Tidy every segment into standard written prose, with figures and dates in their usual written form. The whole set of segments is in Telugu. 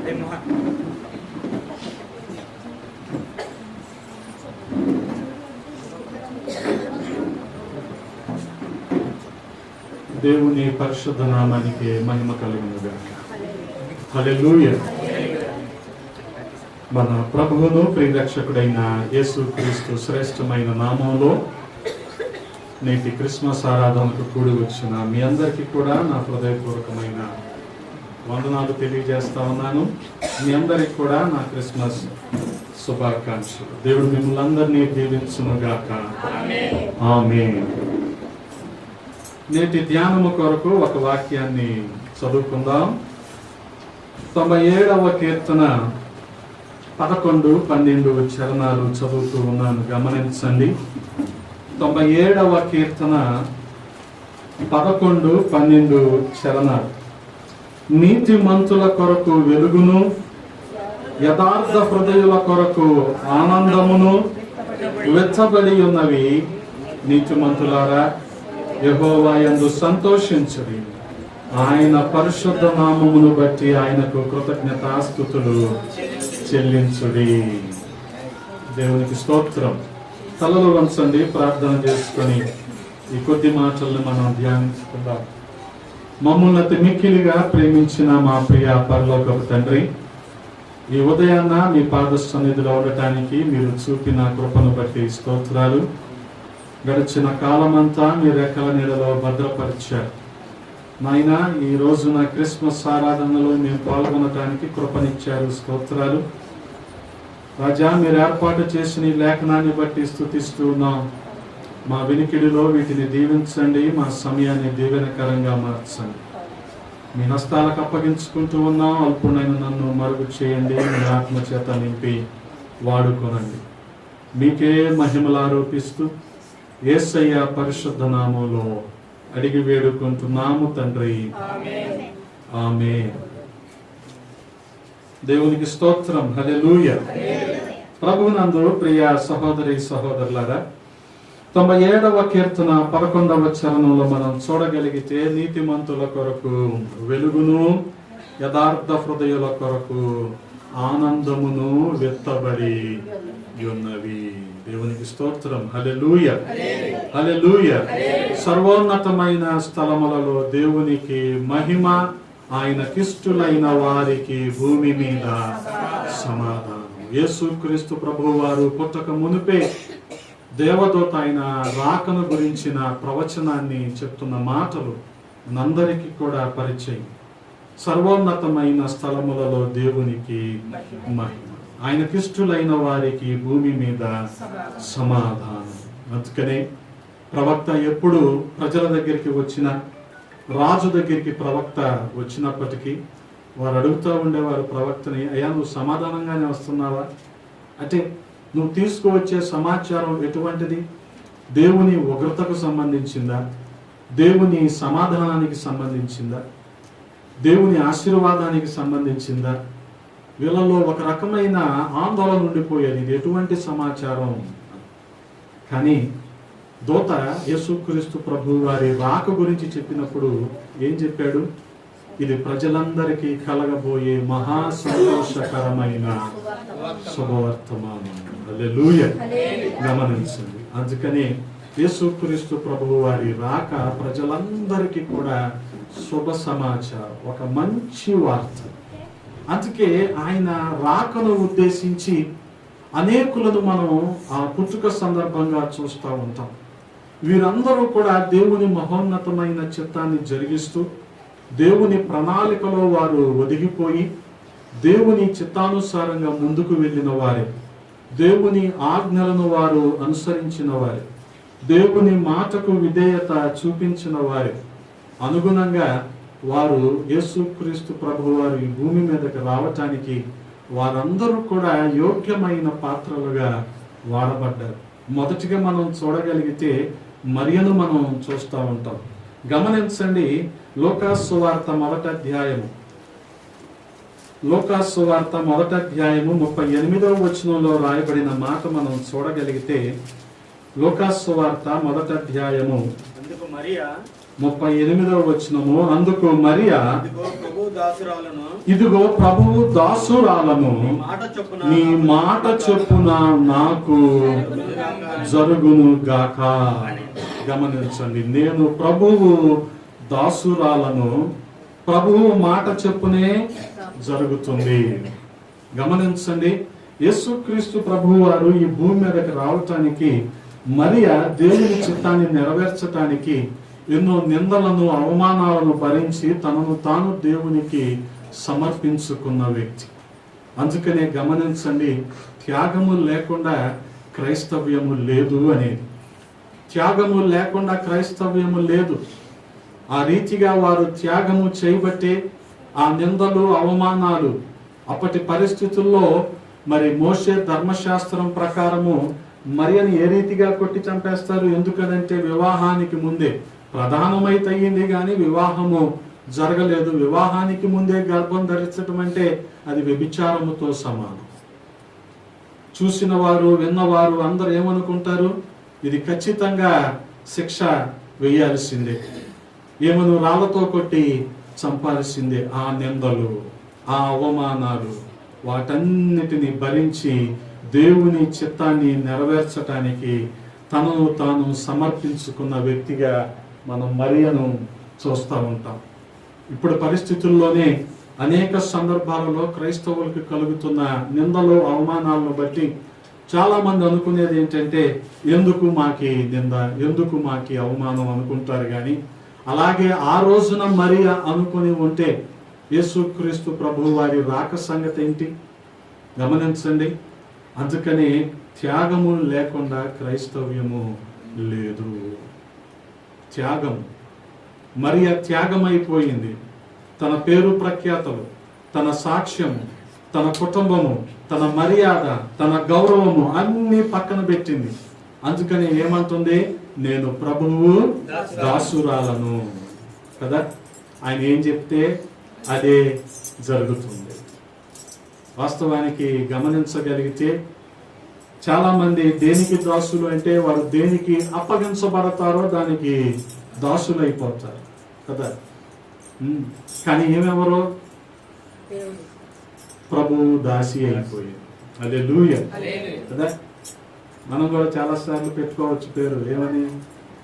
దేవుని పరిశుద్ధ నామానికి మహిమ కలుగునుగాక. హల్లెలూయా. మన ప్రభువును ప్రియరక్షకుడైన యేసుక్రీస్తు శ్రేష్టమైన నామంలో నేటి క్రిస్మస్ ఆరాధనకు కూడి వచ్చిన మీ అందరికీ కూడా నా హృదయపూర్వకమైన వందనాలు తెలియజేస్తా ఉన్నాను. మీ అందరికి కూడా నా క్రిస్మస్ శుభాకాంక్షలు. దేవుడు మిమ్మల్ని అందరినీ దీవించునుగాక. ఆమేన్. నేటి ధ్యానము కొరకు ఒక వాక్యాన్ని చదువుకుందాం. 97వ కీర్తన 11, 12 చరణాలు చదువుతూ ఉన్నాను, గమనించండి. 97వ కీర్తన 11, 12 చరణాలు. నీతిమంతుల కొరకు వెలుగును, యథార్థ హృదయుల కొరకు ఆనందమును వెచ్చబడి ఉన్నవి. నీతిమంతులారా, యెహోవా యందు సంతోషించుడి, ఆయన పరిశుద్ధ నామమును బట్టి ఆయనకు కృతజ్ఞతాస్తుతులు చెల్లించుడి. దేవునికి స్తోత్రం. తలలు వంచండి, ప్రార్థన చేసుకొని ఈ కొద్ది మాటలను మనం ధ్యానించుకుందాం. మమ్మల్ని అతి మిక్కిలిగా ప్రేమించిన మా ప్రియ పరలోకపు తండ్రి, ఈ ఉదయాన్న మీ పాద సన్నిధిలో ఉండటానికి మీరు చూపిన కృపను బట్టి స్తోత్రాలు. గడిచిన కాలమంతా మీ రెక్కల నీడలో భద్రపరిచారు నాయనా. ఈ రోజున క్రిస్మస్ ఆరాధనలో మేము పాల్గొనటానికి కృపనిచ్చారు, స్తోత్రాలు. రాజా, మీరు ఏర్పాటు చేసిన ఈ లేఖనాన్ని బట్టి స్తుతిస్తూ ఉన్నాం. మా వినికిడిలో వీటిని దీవించండి, మా సమయాన్ని దీవెనకరంగా మార్చండి. మీ హస్తాలకు అప్పగించుకుంటూ ఉన్నాం. అల్పుడైన నన్ను మరుగు చేయండి, మీ ఆత్మ చేత నింపి వాడుకోనండి. మీకే మహిమలు ఆరోపిస్తూ యేసయ్య పరిశుద్ధ నామంలో అడిగి వేడుకుంటున్నాము తండ్రి. ఆమేన్. దేవునికి స్తోత్రం. హల్లెలూయా. ప్రభువునందు ప్రియ సహోదరి సహోదరులారా, 97వ కీర్తన 11వ చరణంలో మనం చూడగలిగితే, నీతిమంతుల కొరకు వెలుగును, యథార్థ హృదయుల కొరకు ఆనందమును వెత్తబడి ఉన్నవి. దేవునికి స్తోత్రం. హల్లెలూయా. హల్లెలూయా. సర్వోన్నతమైన స్థలములలో దేవునికి మహిమ, ఆయనకిష్టులైన వారికి భూమి మీద సమాధానం. యేసుక్రీస్తు ప్రభువు వారు పుట్టక మునిపే దేవదూత ఆయన రాకను గురించిన ప్రవచనాన్ని చెప్తున్న మాటలు మనందరికీ కూడా పరిచయం. సర్వోన్నతమైన స్థలములలో దేవునికి మహిమ, ఆయనకిష్టులైన వారికి భూమి మీద సమాధానం. అందుకనే ప్రవక్త ఎప్పుడు ప్రజల దగ్గరికి వచ్చిన, రాజు దగ్గరికి ప్రవక్త వచ్చినప్పటికీ వారు అడుగుతూ ఉండేవారు ప్రవక్తని, అయ్యా నువ్వు సమాధానంగానే వస్తున్నావా? అంటే నువ్వు తీసుకువచ్చే సమాచారం ఎటువంటిది? దేవుని ఉగ్రతకు సంబంధించిందా? దేవుని సమాధానానికి సంబంధించిందా? దేవుని ఆశీర్వాదానికి సంబంధించిందా? వీళ్ళలో ఒక రకమైన ఆందోళన ఉండిపోయేది, ఇది ఎటువంటి సమాచారం. కానీ దూత యేసుక్రీస్తు ప్రభు వారి రాక గురించి చెప్పినప్పుడు ఏం చెప్పాడు? ఇది ప్రజలందరికీ కలగబోయే మహా సంతోషకరమైన శుభవర్తమానం. హల్లెలూయా. గమనించండి. అందుకనే యేసుక్రీస్తు ప్రభు వారి రాక ప్రజలందరికీ కూడా శుభ సమాచారం, ఒక మంచి వార్త. అందుకే ఆయన రాకను ఉద్దేశించి అనేకులను మనం ఆ పుట్టుక సందర్భంగా చూస్తూ ఉంటాం. వీరందరూ కూడా దేవుని మహోన్నతమైన చిత్తాన్ని జరిగిస్తూ, దేవుని ప్రణాళికలో వారు ఒదిగిపోయి దేవుని చిత్తానుసారంగా ముందుకు వెళ్ళిన వారే, దేవుని ఆజ్ఞలను వారు అనుసరించిన వారే, దేవుని మాటకు విధేయత చూపించిన వారే. అనుగుణంగా వారు యేసుక్రీస్తు ప్రభు వారు ఈ భూమి మీదకి రావటానికి వారందరూ కూడా యోగ్యమైన పాత్రలుగా వాడబడ్డారు. మొదటిగా మనం చూడగలిగితే మరియను మనం చూస్తూ ఉంటాం. గమనించండి, లూకాసు సువార్త 1వ అధ్యాయము, లూకాసు సువార్త 1వ అధ్యాయము 38వ వచనంలో రాయబడిన మాట మనం చూడగలిగితే, లూకాసు సువార్త 1వ అధ్యాయము 38వ వచనము, అందుకు మరియా దాసురాలను, ఇదిగో ప్రభువు దాసురాలను నీ మాట చొప్పున నాకు జరుగును గాక. గమనించండి, నేను ప్రభువు దాసురాలను, ప్రభువు మాట చెప్పునే జరుగుతుంది. గమనించండి, యేసుక్రీస్తు ప్రభువు వారు ఈ భూమి మీదకి రావటానికి, మరియా దేవుని చిత్తాన్ని నెరవేర్చటానికి ఎన్నో నిందలను అవమానాలను భరించి తనను తాను దేవునికి సమర్పించుకున్న వ్యక్తి. అందుకనే గమనించండి, త్యాగము లేకుండా క్రైస్తవ్యము లేదు అనేది. త్యాగము లేకుండా క్రైస్తవ్యము లేదు. ఆ రీతిగా వారు త్యాగము చేయబట్టే ఆ నిందలు అవమానాలు అప్పటి పరిస్థితుల్లో మరి మోషే ధర్మశాస్త్రం ప్రకారము మరియని ఏ రీతిగా కొట్టి చంపేస్తారు? ఎందుకనంటే వివాహానికి ముందే ప్రధానమైతే అయ్యింది కానీ వివాహము జరగలేదు. వివాహానికి ముందే గర్భం ధరించడం అంటే అది వ్యభిచారముతో సమానం. చూసిన వారు విన్నవారు అందరూ ఏమనుకుంటారు? ఇది ఖచ్చితంగా శిక్ష వేయాల్సిందే, ఏమను రాళ్లతో కొట్టి చంపాల్సిందే. ఆ నిందలు, ఆ అవమానాలు వాటన్నిటిని భరించి దేవుని చిత్తాన్ని నెరవేర్చటానికి తనను తాను సమర్పించుకున్న వ్యక్తిగా మనం మరియను చూస్తూ ఉంటాం. ఇప్పుడు పరిస్థితుల్లోనే అనేక సందర్భాలలో క్రైస్తవులకు కలుగుతున్న నిందలు అవమానాలను బట్టి చాలా మంది అనుకునేది ఏంటంటే, ఎందుకు మాకి నింద, ఎందుకు మాకి అవమానం అనుకుంటారు. కానీ అలాగే ఆ రోజున మరియ అనుకుని ఉంటే యేసుక్రీస్తు ప్రభువు వారి రాక సంగతి ఏంటి? గమనించండి. అందుకని త్యాగము లేకుండా క్రైస్తవ్యము లేదు. త్యాగం, మరియ త్యాగమైపోయింది. తన పేరు ప్రఖ్యాతలు, తన సాక్ష్యము, తన కుటుంబము, తన మర్యాద, తన గౌరవము అన్ని పక్కన పెట్టింది. అందుకని ఏమంటుంది? నేను ప్రభువు దాసురాలను కదా. ఆయన ఏం చెప్తే అదే జరుగుతుంది. వాస్తవానికి గమనించగలిగితే చాలా మంది దేనికి దాసులు అంటే వారు దేనికి అప్పగించబడతారో దానికి దాసులు అయిపోతారు కదా. కానీ ఏమెవరో ప్రభువు దాసి అయిపోయింది. హల్లెలూయా కదా. మనం కూడా చాలా సార్లు పెట్టుకోవచ్చు పేరు, ఏమని?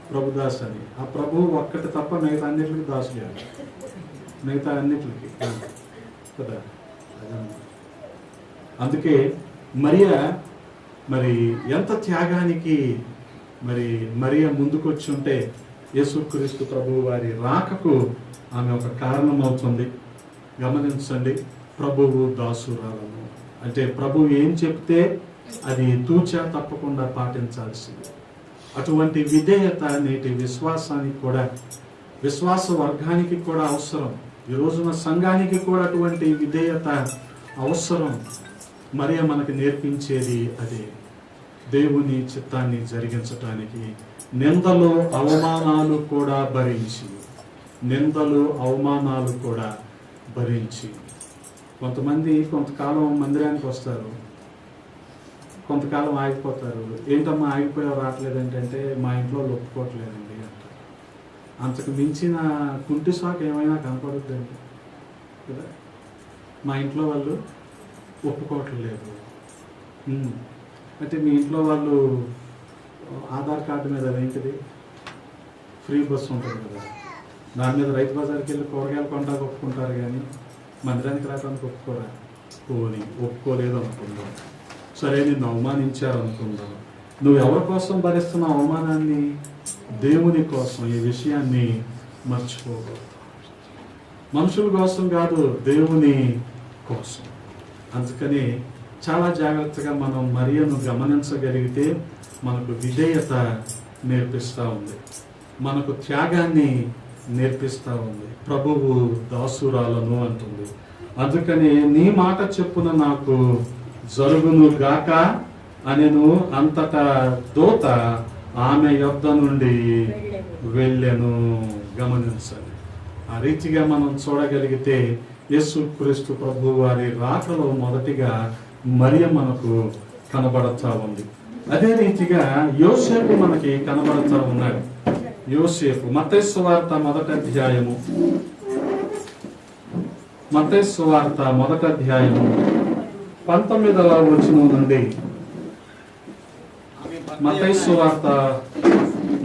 ప్రభుదాస్ అని. ఆ ప్రభువు ఒక్కటి తప్ప మిగతా అన్నిటికి దాసులే, మిగతా అన్నిటికి కదా. అందుకే మరి ఎంత త్యాగానికి మరియ ముందుకొచ్చి ఉంటే యేసుక్రీస్తు ప్రభువు వారి రాకకు ఆమె ఒక కారణం అవుతుంది. గమనించండి, ప్రభువు దాసురాలను అంటే ప్రభువు ఏం చెప్తే అది తూచా తప్పకుండా పాటించాల్సింది. అటువంటి విధేయత నేటి విశ్వాసానికి కూడా, విశ్వాస వర్గానికి కూడా అవసరం. ఈ రోజున సంఘానికి కూడా అటువంటి విధేయత అవసరం. మరియ మనకు నేర్పించేది అదే, దేవుని చిత్తాన్ని జరిగించటానికి నిందలు అవమానాలు కూడా భరించి, నిందలు అవమానాలు కూడా భరించి. కొంతమంది కొంతకాలం మందిరానికి వస్తారు, కొంతకాలం ఆగిపోతారు. ఏంటమ్మా ఆగిపోయావు రావట్లేదు ఏంటంటే, మా ఇంట్లో వాళ్ళు ఒప్పుకోవట్లేదండి అంటారు. అంతకు మించిన కుంటి సాకు ఏమైనా కనపడుద్దండి కదా. మా ఇంట్లో వాళ్ళు ఒప్పుకోవట్లేదు అంటే, మీ ఇంట్లో వాళ్ళు ఆధార్ కార్డు మీద అదేంటిది ఫ్రీ బస్సు ఉంటుంది కదా, దాని మీద రైతు బజార్కి వెళ్ళి కూరగాయలు కొంటాకు ఒప్పుకుంటారు, కానీ మందిరానికి రావడానికి ఒప్పుకోరా? ఒప్పుకోలేదు అనుకుందాం. సరే, నిన్ను అవమానించారు అనుకుందాం. నువ్వు ఎవరి కోసం భరిస్తున్న అవమానాన్ని? దేవుని కోసం. ఈ విషయాన్ని మర్చిపోకూడదు. మనుషుల కోసం కాదు, దేవుని కోసం. అందుకని చాలా జాగ్రత్తగా మనం మరియను గమనించగలిగితే మనకు విధేయత నేర్పిస్తూ ఉంది, మనకు త్యాగాన్ని నేర్పిస్తూ ఉంది. ప్రభువు దాసురాలను అంటుంది. అందుకని నీ మాట చెప్పున నాకు జరుగును గాక అనెను. అంతటా దూత ఆమె యొద్ద నుండి వెళ్ళెను. గమనించాలి. ఆ రీతిగా మనం చూడగలిగితే యేసుక్రీస్తు ప్రభు వారి రాకలో మొదటిగా మరియ మనకు కనబడతా ఉంది. అదే రీతిగా యోసేపు మనకి కనబడతా ఉన్నాడు. యోసేపు, మత్తయి సువార్త 1వ అధ్యాయము మత్తయి సువార్త 1వ అధ్యాయం 19వ వచనం నుండి, మత్తయి సువార్త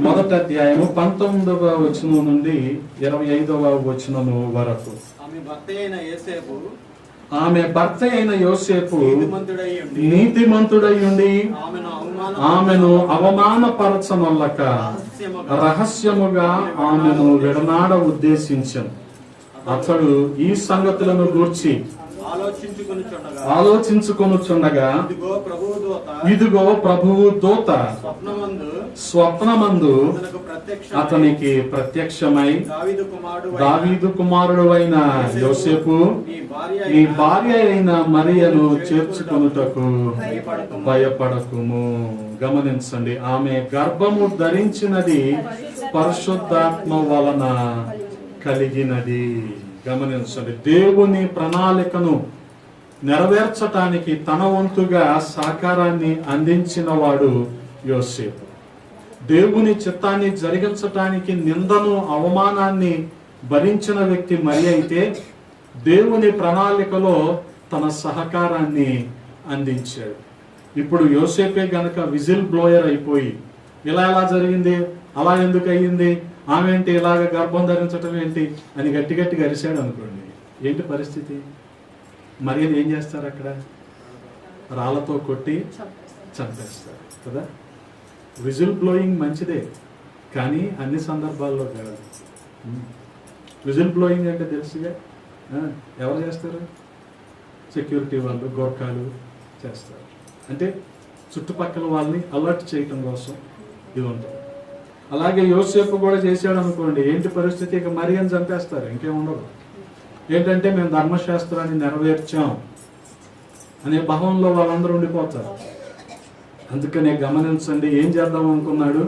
1వ అధ్యాయం 19వ వచనం నుండి 25వ వచనము వరకు. ఆమె భర్త అయిన యోసేపు నీతిమంతుడై ఉండి ఆమెను అవమానపరచనొల్లక రహస్యముగా ఆమెను విడనాడ ఉద్దేశించెను. అతడు ఈ సంగతులను గూర్చి ఆలోచించుకొనుచుండగా ఇదిగో ప్రభువు దూత స్వప్నమందు అతనికి ప్రత్యక్షమై, దావీదు కుమారుడు అయిన యోసేపు, నీ భార్య అయిన మరియను చేర్చుకొనుటకు భయపడకుము. గమనించండి, ఆమె గర్భము ధరించినది పరిశుద్ధాత్మ వలన కలిగినది. గమనించండి, దేవుని ప్రణాళికను నెరవేర్చటానికి తన వంతుగా సహకారాన్ని అందించిన వాడు యోసేపు. దేవుని చిత్తాన్ని జరిగించటానికి నిందను అవమానాన్ని భరించిన వ్యక్తి మరి అయితే, దేవుని ప్రణాళికలో తన సహకారాన్ని అందించాడు. ఇప్పుడు యోసేపే గనక విజిల్ బ్లోయర్ అయిపోయి, ఇలా జరిగింది, అలా ఎందుకు అయ్యింది, ఆమె ఏంటి ఇలాగ గర్భం ధరించటం ఏంటి అని గట్టిగా అరిశాడు అనుకోండి, ఏంటి పరిస్థితి? మరి ఏం చేస్తారు? అక్కడ రాళ్లతో కొట్టి చంపేస్తారు కదా. విజిల్ బ్లోయింగ్ మంచిదే, కానీ అన్ని సందర్భాల్లో కాదు. విజిల్ బ్లోయింగ్ అంటే తెలుసుగా, ఎవరు చేస్తారు? సెక్యూరిటీ వాళ్ళు, గోర్ఖాలు చేస్తారు. అంటే చుట్టుపక్కల వాళ్ళని అలర్ట్ చేయటం కోసం ఇది ఉంటుంది. అలాగే యోసేపు కూడా చేశాడు అనుకోండి, ఏంటి పరిస్థితి? ఇక మరియను చంపేస్తారు, ఇంకేముండదు. ఏంటంటే మేము ధర్మశాస్త్రాన్ని నెరవేర్చాం అనే భావంలో వాళ్ళందరూ ఉండిపోతారు. అందుకనే గమనించండి, ఏం చేద్దాం అనుకున్నాడు?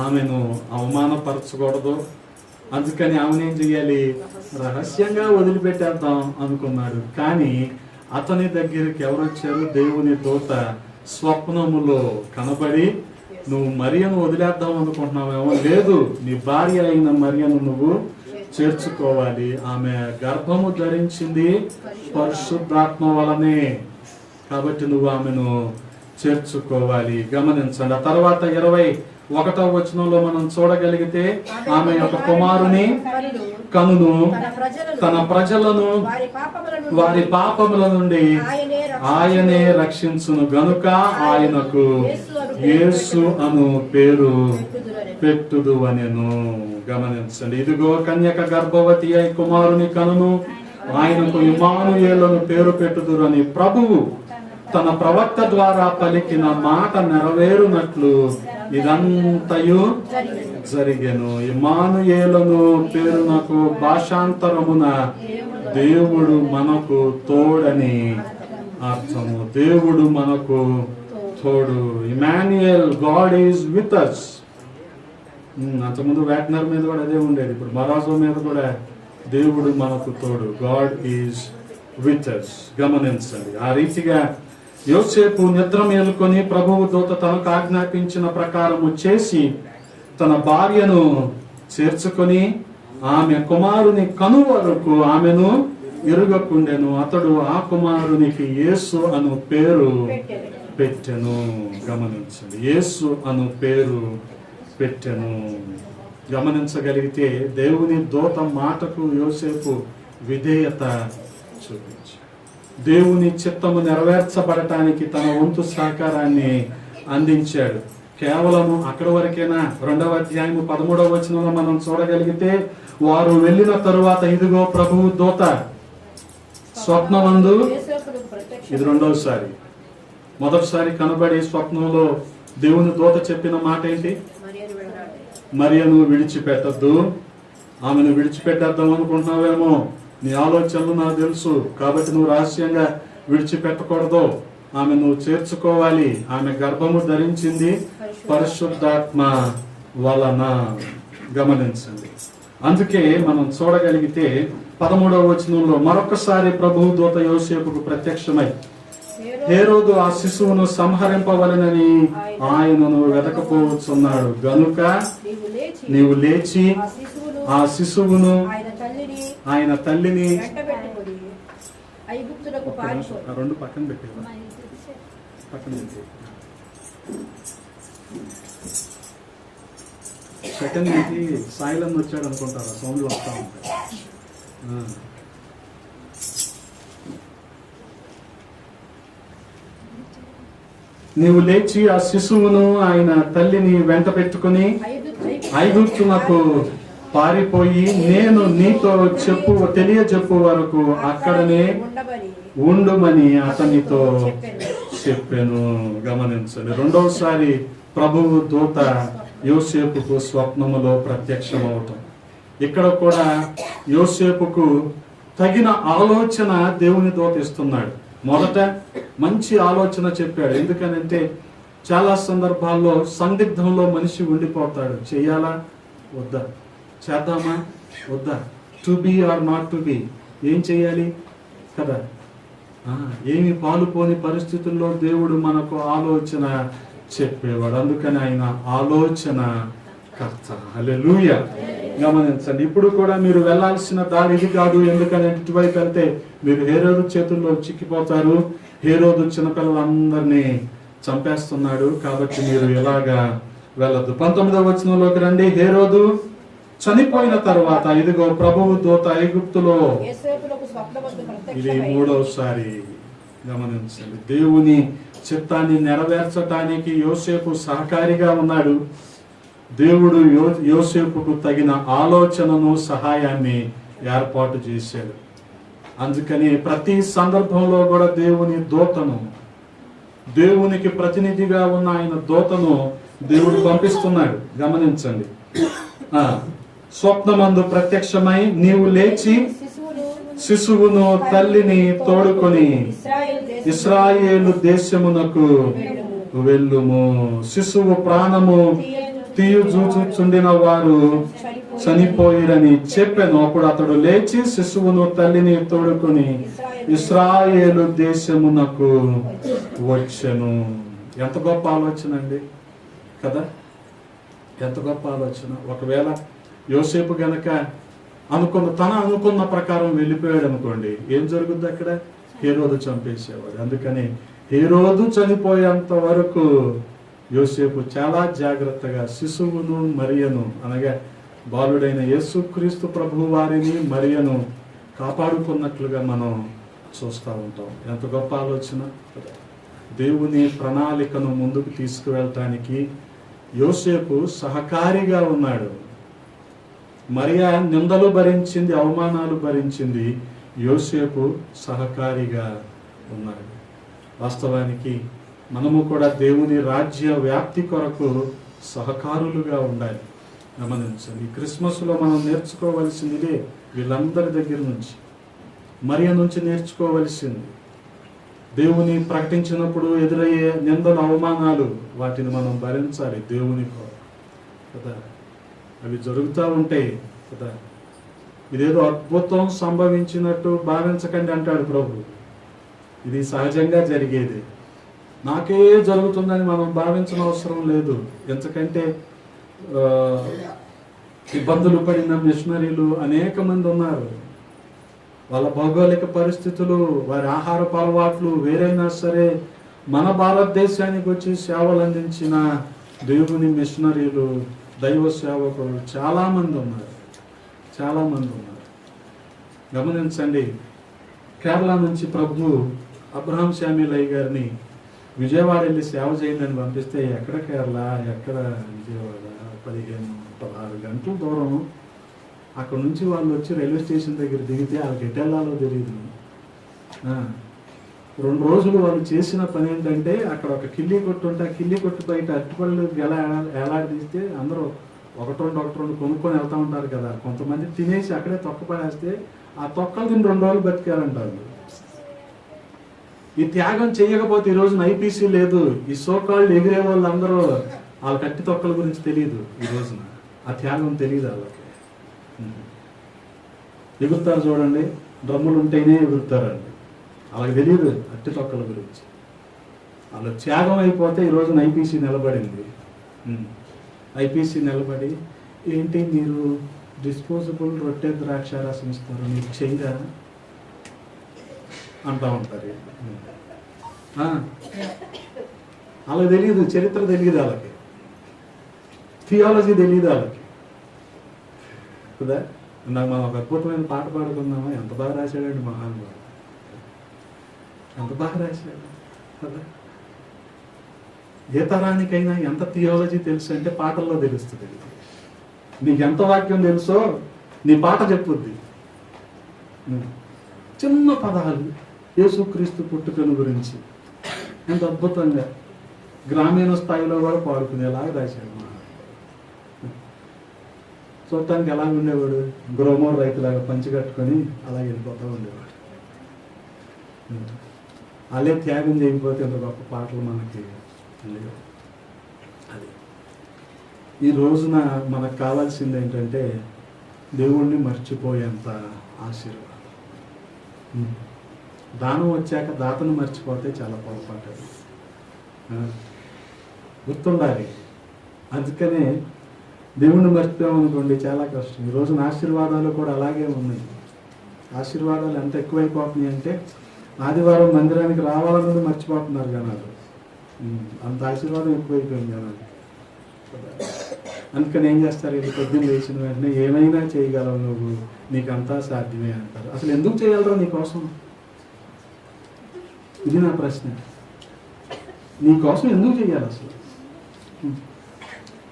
ఆమెను అవమానపరచకూడదు, అందుకని ఆమెను ఏం చెయ్యాలి? రహస్యంగా వదిలిపెట్టేద్దాం అనుకున్నాడు. కానీ అతని దగ్గరికి ఎవరు వచ్చారు? దేవుని దూత స్వప్నములో కనబడి, నువ్వు మరియను వదిలేద్దాం అనుకుంటున్నావేమో, లేదు, నీ భార్య అయిన మరియను నువ్వు చేర్చుకోవాలి. ఆమె గర్భము ధరించింది పరిశుద్ధాత్మ వలనే, కాబట్టి నువ్వు ఆమెను చేర్చుకోవాలి. గమనించండి. ఆ తర్వాత 21వ వచనంలో మనం చూడగలిగితే, ఆమె యొక్క కుమారుని కనును, తన ప్రజలను వారి పాపముల నుండి ఆయనే రక్షించును గనుక ఆయనకు యేసు అను పేరు పెట్టుదు అనెను. గమనించండి, ఇదిగో కన్యక గర్భవతి అయి కుమారుని కనును, ఆయనకు ఇమ్మానుయేలును పేరు పెట్టుదురు అని ప్రభువు తన ప్రవక్త ద్వారా పలికిన మాట నెరవేరునట్లు ఇదంతయు జరిగెను. ఇమ్మానుయేలును పేరునకు భాషాంతరమున దేవుడు మనకు తోడని అర్థము. దేవుడు మనకు తోడు. Emmanuel, God is with us. అంతకుముందు వ్యాట్నర్ మీద కూడా అదే ఉండేది, ఇప్పుడు మరాజో మీద కూడా దేవుడు మనకు తోడు, గాడ్ ఈజ్ విత్ అస్. గమనించండి, ఆ రీతిగా యోసేపు నిద్ర మేలుకొని ప్రభువు దూత తనకు ఆజ్ఞాపించిన ప్రకారము చేసి తన భార్యను చేర్చుకొని ఆమె కుమారుని కను వరకు ఆమెను ఎరుగకుండెను. అతడు ఆ కుమారునికి యేసు అను పేరు పెట్టెను. గమనించండి, యేసు అను పేరు పెట్టెను. గమనించగలిగితే దేవుని దూత మాటకు యోసేపు విధేయత చూపించి దేవుని చిత్తము నెరవేర్చబడటానికి తన వంతు సహకారాన్ని అందించాడు. కేవలము అక్కడి వరకేనా? 2వ అధ్యాయం 13వ వచనంలో మనం చూడగలిగితే, వారు వెళ్ళిన తరువాత ఇదిగో ప్రభువు దూత స్వప్నమందు, ఇది 2వసారి. మొదటిసారి కనబడి స్వప్నంలో దేవుని దూత చెప్పిన మాట ఏంటి? మరియను విడిచిపెట్టద్దు. ఆమెను విడిచిపెట్టేద్దాం అనుకుంటున్నావేమో, నీ ఆలోచనలు నాకు తెలుసు, కాబట్టి నువ్వు రహస్యంగా విడిచిపెట్టకూడదు, ఆమె నువ్వు చేర్చుకోవాలి. ఆమె గర్భము ధరించింది పరిశుద్ధాత్మ వలన. గమనించండి, అందుకే మనం చూడగలిగితే 13వ వచనంలో మరొకసారి ప్రభువు దూత యోసేపుకు ప్రత్యక్షమై, హేరోదు ఆ శిశువును సంహరింపవలెనని ఆయనను వెతకపోవచ్చున్నాడు గనుక నీవు లేచి ఆ శిశువును ఆయన తల్లిని ఐగుప్తులకు ఒక్క నిమిషం, పారిపోయి. ఆ రెండు పక్కన పెట్టేవా, పక్కన పెట్టి. సెకండ్ నుంచి సాయిలన్ వచ్చాడు అనుకుంటారు, సౌండ్లు వస్తూ ఉంటాయి. నీవు లేచి ఆ శిశువును ఆయన తల్లిని వెంట పెట్టుకుని ఐగుప్తునకు పారిపోయి నేను నీతో తెలియజెప్పు వరకు అక్కడనే ఉండుమని అతనితో చెప్పాను. గమనించండి, రెండవసారి ప్రభువు దూత యోసేపుకు స్వప్నములో ప్రత్యక్షమవుతాం. ఇక్కడ కూడా యోసేపుకు తగిన ఆలోచన దేవుని దూత ఇస్తున్నాడు. మొదట మంచి ఆలోచన చెప్పాడు. ఎందుకనంటే చాలా సందర్భాల్లో సందిగ్ధంలో మనిషి ఉండిపోతాడు. చెయ్యాలా వద్దా, చేద్దామా వద్దా, to be or not to be, ఏం చెయ్యాలి కదా. ఏమి పాలుపోని పరిస్థితుల్లో దేవుడు మనకు ఆలోచన చెప్పేవాడు. అందుకని ఆయన ఆలోచన కర్త. హల్లెలూయా. గమనించండి, ఇప్పుడు కూడా మీరు వెళ్ళాల్సిన దారి ఇది కాదు. ఎందుకని ఇటువైపు వెళ్తే మీరు హేరోదు చేతుల్లో చిక్కిపోతారు. హేరోదు చిన్నపిల్లలందరినీ చంపేస్తున్నాడు. కాబట్టి మీరు ఇలాగా వెళ్ళొద్దు. 19వ వచనంలోకి రండి. హేరోదు చనిపోయిన తర్వాత ఇదిగో ప్రభువు దూత ఐగుప్తులో, ఇది మూడవసారి. గమనించండి, దేవుని చిత్తాన్ని నెరవేర్చడానికి యోసేపు సహకారిగా ఉన్నాడు. దేవుడు యోసేపుకు తగిన ఆలోచనను సహాయాన్ని ఏర్పాటు చేశాడు. అందుకని ప్రతి సందర్భంలో కూడా దేవుని దూతను, దేవునికి ప్రతినిధిగా ఉన్న ఆయన దూతను దేవుడు పంపిస్తున్నాడు. గమనించండి, స్వప్నమందు ప్రత్యక్షమై నీవు లేచి శిశువును తల్లిని తోడుకొని ఇశ్రాయేలు దేశమునకు వెళ్ళుము. శిశువు ప్రాణము తీయుచూచుచుండిన వారు చనిపోయిరని చెప్పాను. అప్పుడు అతడు లేచి శిశువును తల్లిని తోడుకొని ఇశ్రాయేలు దేశమునకు వచ్చెను. ఎంత గొప్ప ఆలోచన అండి కదా, ఎంత గొప్ప ఆలోచన. ఒకవేళ యోసేపు గనక అనుకున్న ప్రకారం వెళ్ళిపోయాడు అనుకోండి, ఏం జరుగుద్ది అక్కడ? హేరోదు చంపేసేవాడు. అందుకని హేరోదు చనిపోయేంత వరకు యోసేపు చాలా జాగ్రత్తగా శిశువును మరియను, అనగా బాలుడైన యేసుక్రీస్తు ప్రభు వారిని మరియను కాపాడుకున్నట్లుగా మనం చూస్తూ ఉంటాం. ఎంత గొప్ప ఆలోచన. దేవుని ప్రణాళికను ముందుకు తీసుకువెళ్ళటానికి యోసేపు సహకారిగా ఉన్నాడు. మరియా నిందలు భరించింది, అవమానాలు భరించింది, యోసేపు సహకారిగా ఉన్నాడు. వాస్తవానికి మనము కూడా దేవుని రాజ్య వ్యాప్తి కొరకు సహకారులుగా ఉండాలి. గమనించండి, క్రిస్మస్లో మనం నేర్చుకోవలసిందిదే. వీళ్ళందరి దగ్గర నుంచి, మరియ నుంచి నేర్చుకోవలసింది. దేవుని ప్రకటించినప్పుడు ఎదురయ్యే నిందలు, అవమానాలు, వాటిని మనం భరించాలి దేవుని కొరకు కదా. అవి జరుగుతూ ఉంటాయి కదా. ఇదేదో అద్భుతం సంభవించినట్టు భావించకండి అంటాడు ప్రభు. ఇది సహజంగా జరిగేది. నాకే జరుగుతుందని మనం భావించిన అవసరం లేదు. ఎందుకంటే ఇబ్బందులు పడిన మిషనరీలు అనేక మంది ఉన్నారు. వాళ్ళ భౌగోళిక పరిస్థితులు, వారి ఆహారపు అలవాట్లు వేరైనా సరే మన భారతదేశానికి వచ్చి సేవలు అందించిన దేవుని మిషనరీలు, దైవ సేవకులు చాలామంది ఉన్నారు. గమనించండి, కేరళ నుంచి ప్రభు అబ్రహాం శామ్యూలయ్య గారిని విజయవాడ వెళ్ళి సేవ చేయండి అని పంపిస్తే, ఎక్కడ కేరళ, ఎక్కడ విజయవాడ, 15-16 గంటల దూరం. అక్కడ నుంచి వాళ్ళు వచ్చి రైల్వే స్టేషన్ దగ్గర దిగితే వాళ్ళకి ఎటెళ్ళాలో తెలియదు. 2 రోజులు వాళ్ళు చేసిన పని ఏంటంటే, అక్కడ ఒక కిల్లి కొట్టు ఉంటే ఆ కిల్లి కొట్టు బయట అరటిపళ్ళు ఏలాడదీస్తే అందరూ ఒకటి రెండు కొనుక్కొని వెళ్తూ ఉంటారు కదా. కొంతమంది తినేసి అక్కడే తొక్క పడేస్తే ఆ తొక్కలు తిని 2 రోజులు బతికారంటారు. ఈ త్యాగం చేయకపోతే ఈ రోజున ఐపీసీ లేదు. ఈ సోకాళ్ళు ఎగిరే వాళ్ళందరూ వాళ్ళ కట్టి తొక్కల గురించి తెలియదు. ఈ రోజున ఆ త్యాగం తెలియదు వాళ్ళకి. ఎగురుతారు చూడండి, డ్రమ్ములు ఉంటేనే ఎగురుతారండి. వాళ్ళకి తెలియదు అట్టి తొక్కల గురించి. వాళ్ళ త్యాగం అయిపోతే ఈ రోజున ఐపీసీ నిలబడింది. ఐపీసీ నిలబడి, ఏంటి మీరు డిస్పోజబుల్ రొట్టె ద్రాక్షారసం ఇస్తారు, మీరు చేయరా అంటూ ఉంటారు. వాళ్ళకి తెలియదు, చరిత్ర తెలియదు, వాళ్ళకి థియాలజీ తెలియదు వాళ్ళకి కదా. నాకు మనం ఒక అద్భుతమైన పాట పాడుకుందామా, ఎంత బాగా రాశాడండి మహానుభావుడు, ఎంత బాగా రాశాడు కదా. ఏ తరానికైనా ఎంత థియాలజీ తెలుసు అంటే పాటల్లో తెలుస్తుంది. నీకు ఎంత వాక్యం తెలుసో నీ పాట చెప్పుద్ది. చిన్న పదాలు యేసుక్రీస్తు పుట్టుకను గురించి ఎంత అద్భుతంగా గ్రామీణ స్థాయిలో కూడా పాడుకునేలాగా రాశాడు. చూడటానికి ఎలా ఉండేవాడు, గ్రోమోర్ రైతులాగా పంచి కట్టుకొని అలా వెళ్ళిపోతూ ఉండేవాడు. అలా త్యాగం చేయకపోతే ఎంత గొప్ప పాటలు మనకి లేవు. అది ఈ రోజున మనకు కావాల్సింది ఏంటంటే దేవుణ్ణి మర్చిపోయేంత ఆశీర్వాదం. దానం వచ్చాక దాతను మర్చిపోతే చాలా పొరపాటు. గుర్తుండాలి. అందుకనే దేవుణ్ణి మర్చిపోయామనుకోండి చాలా కష్టం. ఈ రోజున ఆశీర్వాదాలు కూడా అలాగే ఉన్నాయి. ఆశీర్వాదాలు ఎంత ఎక్కువైపోతున్నాయి అంటే ఆదివారం మందిరానికి రావాలన్నది మర్చిపోతున్నారు జనాలు. అంత ఆశీర్వాదం ఎక్కువైపోయింది జనాలు. అందుకని ఏం చేస్తారు, ఇది పొద్దున్న లేచిన వెంటనే ఏమైనా చేయగలవు నువ్వు, నీకు అంతా సాధ్యమే అంటారు. అసలు ఎందుకు చేయగలరా నీకోసం? ఇది నా ప్రశ్న. నీకోసం ఎందుకు చేయాలి అసలు?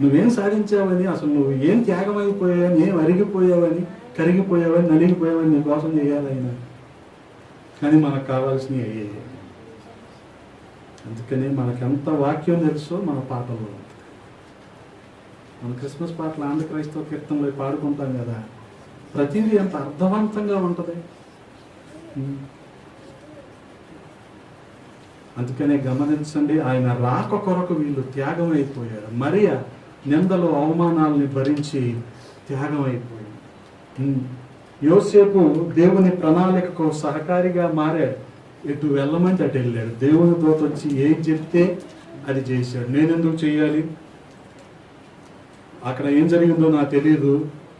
నువ్వేం సాధించావని, అసలు నువ్వు ఏం త్యాగం అయిపోయావని, ఏం అరిగిపోయావని, కరిగిపోయావని, నలిగిపోయావని నీకోసం చేయాలి ఆయన. కానీ మనకు కావాల్సినవి అయ్యాయి. అందుకని మనకెంత వాక్యం తెలుసో మన పాటల్లో. మన క్రిస్మస్ పాటలు ఆంధ్ర క్రైస్తవ కీర్తనలో పాడుకుంటాం కదా, ప్రతిదీ ఎంత అర్థవంతంగా ఉంటుంది. అందుకనే గమనించండి, ఆయన రాక కొరకు వీళ్ళు త్యాగం అయిపోయారు. మరియ నిందలు అవమానాలని భరించి త్యాగం అయిపోయింది. యోసేపు దేవుని ప్రణాళికకు సహకారిగా మారాడు. ఎటు వెళ్ళమంటే అటు వెళ్ళాడు. దేవుని దూత వచ్చి ఏం చెప్తే అది చేశాడు. నేనెందుకు చెయ్యాలి, అక్కడ ఏం జరిగిందో నాకు తెలియదు,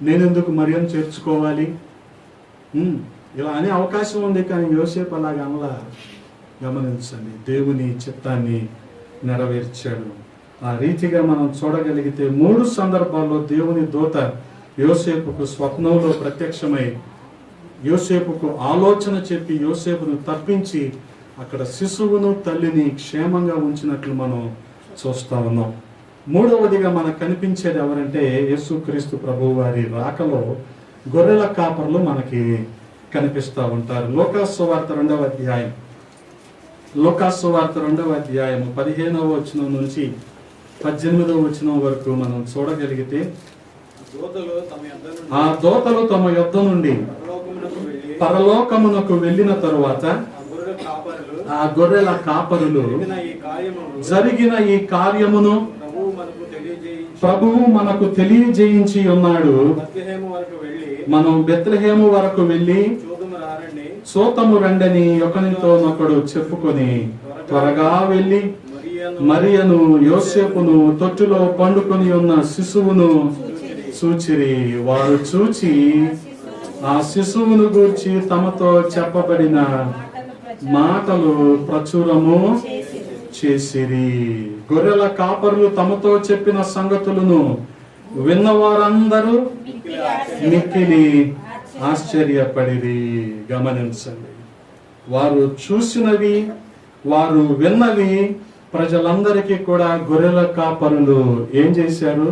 నేనెందుకు మరియను చేర్చుకోవాలి, ఇలా అనే అవకాశం ఉంది. కానీ యోసేపు అలాగ అనలా. గమనించండి, దేవుని చిత్తాన్ని నెరవేర్చాడు. ఆ రీతిగా మనం చూడగలిగితే 3 సందర్భాల్లో దేవుని దూత యోసేపుకు స్వప్నంలో ప్రత్యక్షమై యోసేపుకు ఆలోచన చెప్పి యోసేపును తప్పించి అక్కడ శిశువును తల్లిని క్షేమంగా ఉంచినట్లు మనం చూస్తా ఉన్నాం. 3వదిగా మనకు కనిపించేది ఎవరంటే యేసుక్రీస్తు ప్రభువు వారి రాకలో గొర్రెల కాపర్లు మనకి కనిపిస్తూ ఉంటారు. లూకాసు వార్త 2వ అధ్యాయం, లూకాసు వార్త 2వ అధ్యాయం 15వ వచనం నుంచి 18వ వచనం వరకు మనం చూడగలిగితే, ఆ దూతలు తమ యొద్ద నుండి పరలోకమునకు వెళ్ళిన తరువాత ఆ గొర్రెల కాపరులు జరిగిన ఈ కార్యమును ప్రభువు మనకు తెలియజేయించి ఉన్నాడు. మనం బెత్లెహేము వరకు వెళ్ళి చూతము రండని ఒకనితోనొకడు చెప్పుకొని త్వరగా వెళ్ళి మరియను యోసేపును తొట్టులో పండుకొని ఉన్న శిశువును చూచిరి. వారు చూచి ఆ శిశువును గూర్చి తమతో చెప్పబడిన మాటలు ప్రచురము చేసిరి. గొర్రెల కాపరులు తమతో చెప్పిన సంగతులను విన్నవారందరూ మిక్కిలి ఆశ్చర్యపడిరి. గమనించండి, వారు చూసినవి, వారు విన్నవి ప్రజలందరికీ కూడా గొర్రెల కాపరులు ఏం చేశారు?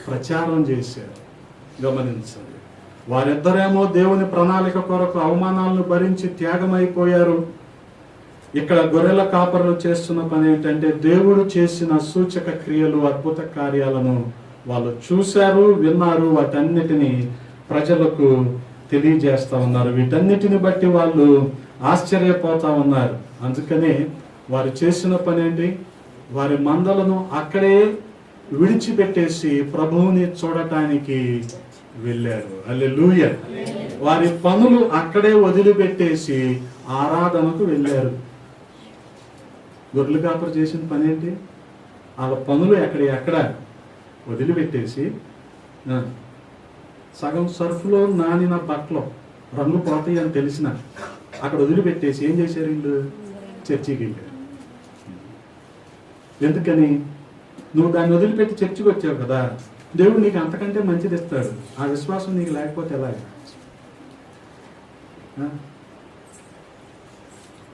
ప్రచారం చేశారు. గమనించండి, వారిద్దరేమో దేవుని ప్రణాళిక కొరకు అవమానాలను భరించి త్యాగమైపోయారు. ఇక్కడ గొర్రెల కాపరులు చేస్తున్న పని ఏంటంటే దేవుడు చేసిన సూచక క్రియలు, అద్భుత కార్యాలను వాళ్ళు చూశారు, విన్నారు, వాటన్నిటిని ప్రజలకు తెలియజేస్తా ఉన్నారు. వీటన్నిటిని బట్టి వాళ్ళు ఆశ్చర్యపోతా ఉన్నారు. అందుకనే వారు చేసిన పని ఏంటి? వారి మందలను అక్కడే విడిచిపెట్టేసి ప్రభువుని చూడటానికి వెళ్ళారు. హల్లెలూయా. వారి పనులు అక్కడే వదిలిపెట్టేసి ఆరాధనకు వెళ్ళారు. గొర్రెల కాపరు చేసిన పని ఏంటి? వాళ్ళ పనులు ఎక్కడ వదిలిపెట్టేసి సగం సర్ఫ్లో నానిన బట్టలు రంగు పోతాయి అని తెలిసిన అక్కడ వదిలిపెట్టేసి ఏం చేశారు వీళ్ళు? చర్చికి వెళ్ళారు. ఎందుకని? నువ్వు దాన్ని వదిలిపెట్టి చర్చికి వచ్చావు కదా, దేవుడు నీకు అంతకంటే మంచిది ఇస్తాడు. ఆ విశ్వాసం నీకు లేకపోతే ఎలాగా?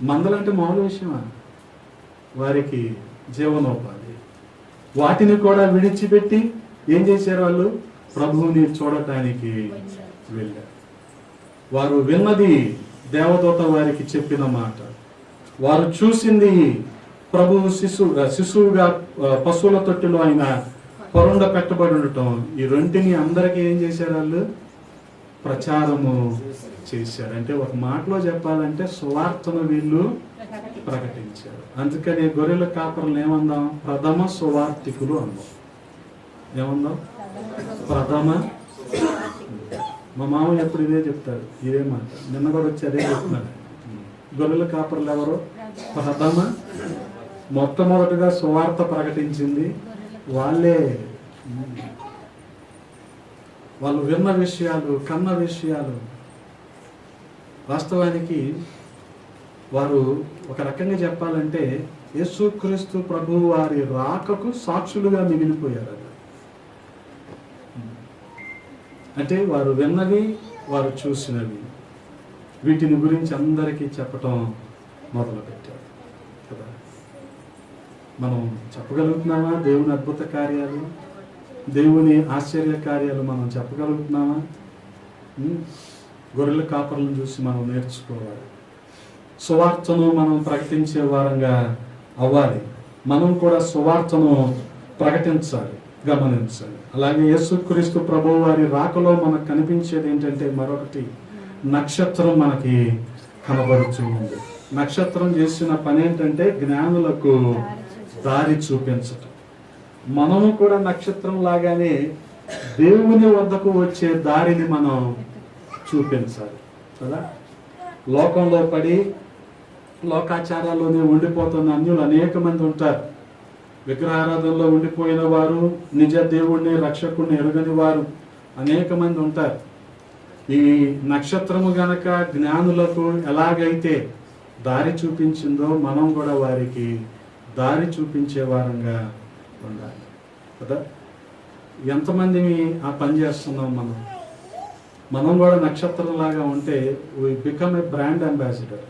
మందలంటే మామూలు విషయమా? వారికి జీవనోపాధి. వాటిని కూడా విడిచిపెట్టి ఏం చేశారు వాళ్ళు? ప్రభువుని చూడటానికి వెళ్ళారు. వారు విన్నది దేవదూత వారికి చెప్పిన మాట, వారు చూసింది ప్రభువు శిశువుగా పశువుల తొట్టిలో ఆయన పొరండ పెట్టబడి ఉండటం. ఈ రెంటిని అందరికీ ఏం చేశారు? వాళ్ళు ప్రచారము చేశారు. అంటే ఒక మాటలో చెప్పాలంటే సువార్తను వీళ్ళు ప్రకటించారు. అందుకని గొర్రెల కాపరులు ఏమందాం? ప్రథమ సువార్తికులు అందాం. ఏమందాం? ప్రథమ. మా మామ ఎప్పుడు ఇదే చెప్తాడు, ఇదే మాట. నిన్న కూడా వచ్చి అదే చెప్తున్నాడు. గొర్రెల కాపరులు ఎవరు? ప్రథమ, మొట్టమొదటిగా సువార్త ప్రకటించింది వాళ్ళే. వాళ్ళు విన్న విషయాలు, కన్న విషయాలు. వాస్తవానికి వారు ఒక రకంగా చెప్పాలంటే యేసుక్రీస్తు ప్రభువు వారి రాకకు సాక్షులుగా మిగిలిపోయారు. అంటే వారు విన్నవి, వారు చూసినవి, వీటిని గురించి అందరికీ చెప్పటం మొదలుపెట్టారు కదా. మనం చెప్పగలుగుతున్నామా దేవుని అద్భుత కార్యాలు, దేవుని ఆశ్చర్య కార్యాలు మనం చెప్పగలుగుతున్నామా? గొర్రెల కాపర్లను చూసి మనం నేర్చుకోవాలి. సువార్తను మనం ప్రకటించే వారంగా అవ్వాలి. మనం కూడా సువార్తను ప్రకటించాలి, గమనించాలి. అలాగే యేసుక్రీస్తు ప్రభువు వారి రాకలో మనకు కనిపించేది ఏంటంటే మరొకటి, నక్షత్రం మనకి కనబడుతూ ఉంది. నక్షత్రం చేసిన పని ఏంటంటే జ్ఞానులకు దారి చూపించటం. మనము కూడా నక్షత్రం లాగానే దేవుని వద్దకు వచ్చే దారిని మనం చూపించాలి కదా. లోకంలో పడి లోకాచారాల్లోనే ఉండిపోతున్న అన్యులు అనేక మంది ఉంటారు. విగ్రహారాధనలో ఉండిపోయిన వారు, నిజ దేవుణ్ణి రక్షకుడిని ఎరుగని వారు అనేక మంది ఉంటారు. ఈ నక్షత్రము గనక జ్ఞానులకు ఎలాగైతే దారి చూపించిందో మనం కూడా వారికి దారి చూపించే వారంగా ఉండాలి కదా. ఎంతమంది ఆ పని చేస్తున్నాం మనం కూడా నక్షత్రంలాగా ఉంటే we become a brand ambassador.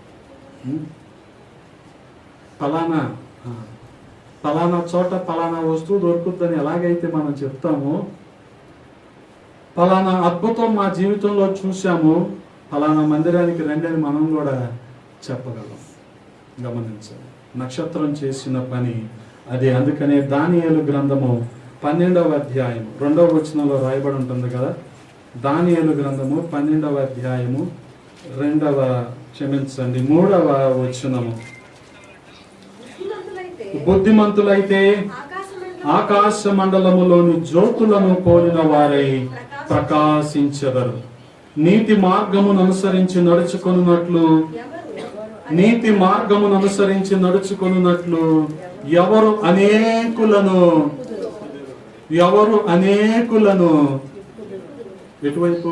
ఫలానా చోట ఫలానా వస్తువు దొరుకుతుందని ఎలాగైతే మనం చెప్తామో, ఫలానా అద్భుతం మా జీవితంలో చూసాము, ఫలానా మందిరానికి రండి అని మనం కూడా చెప్పగలం. గమనించాలి, నక్షత్రం చేసిన పని అదే. అందుకనే దానియేలు గ్రంథము 12వ అధ్యాయం 2వ వచనంలో రాయబడి ఉంటుంది కదా. దానియేలు గ్రంథము 12వ అధ్యాయము 3వ వచనము, బుద్ధిమంతులైతే ఆకాశ మండలములోని జ్యోతులను పోలిన వారై ప్రకాశించెదరు. నీతి మార్గమును అనుసరించి నడుచుకొనున్నట్లు ఎవరు అనేకులను ఎటువైపు?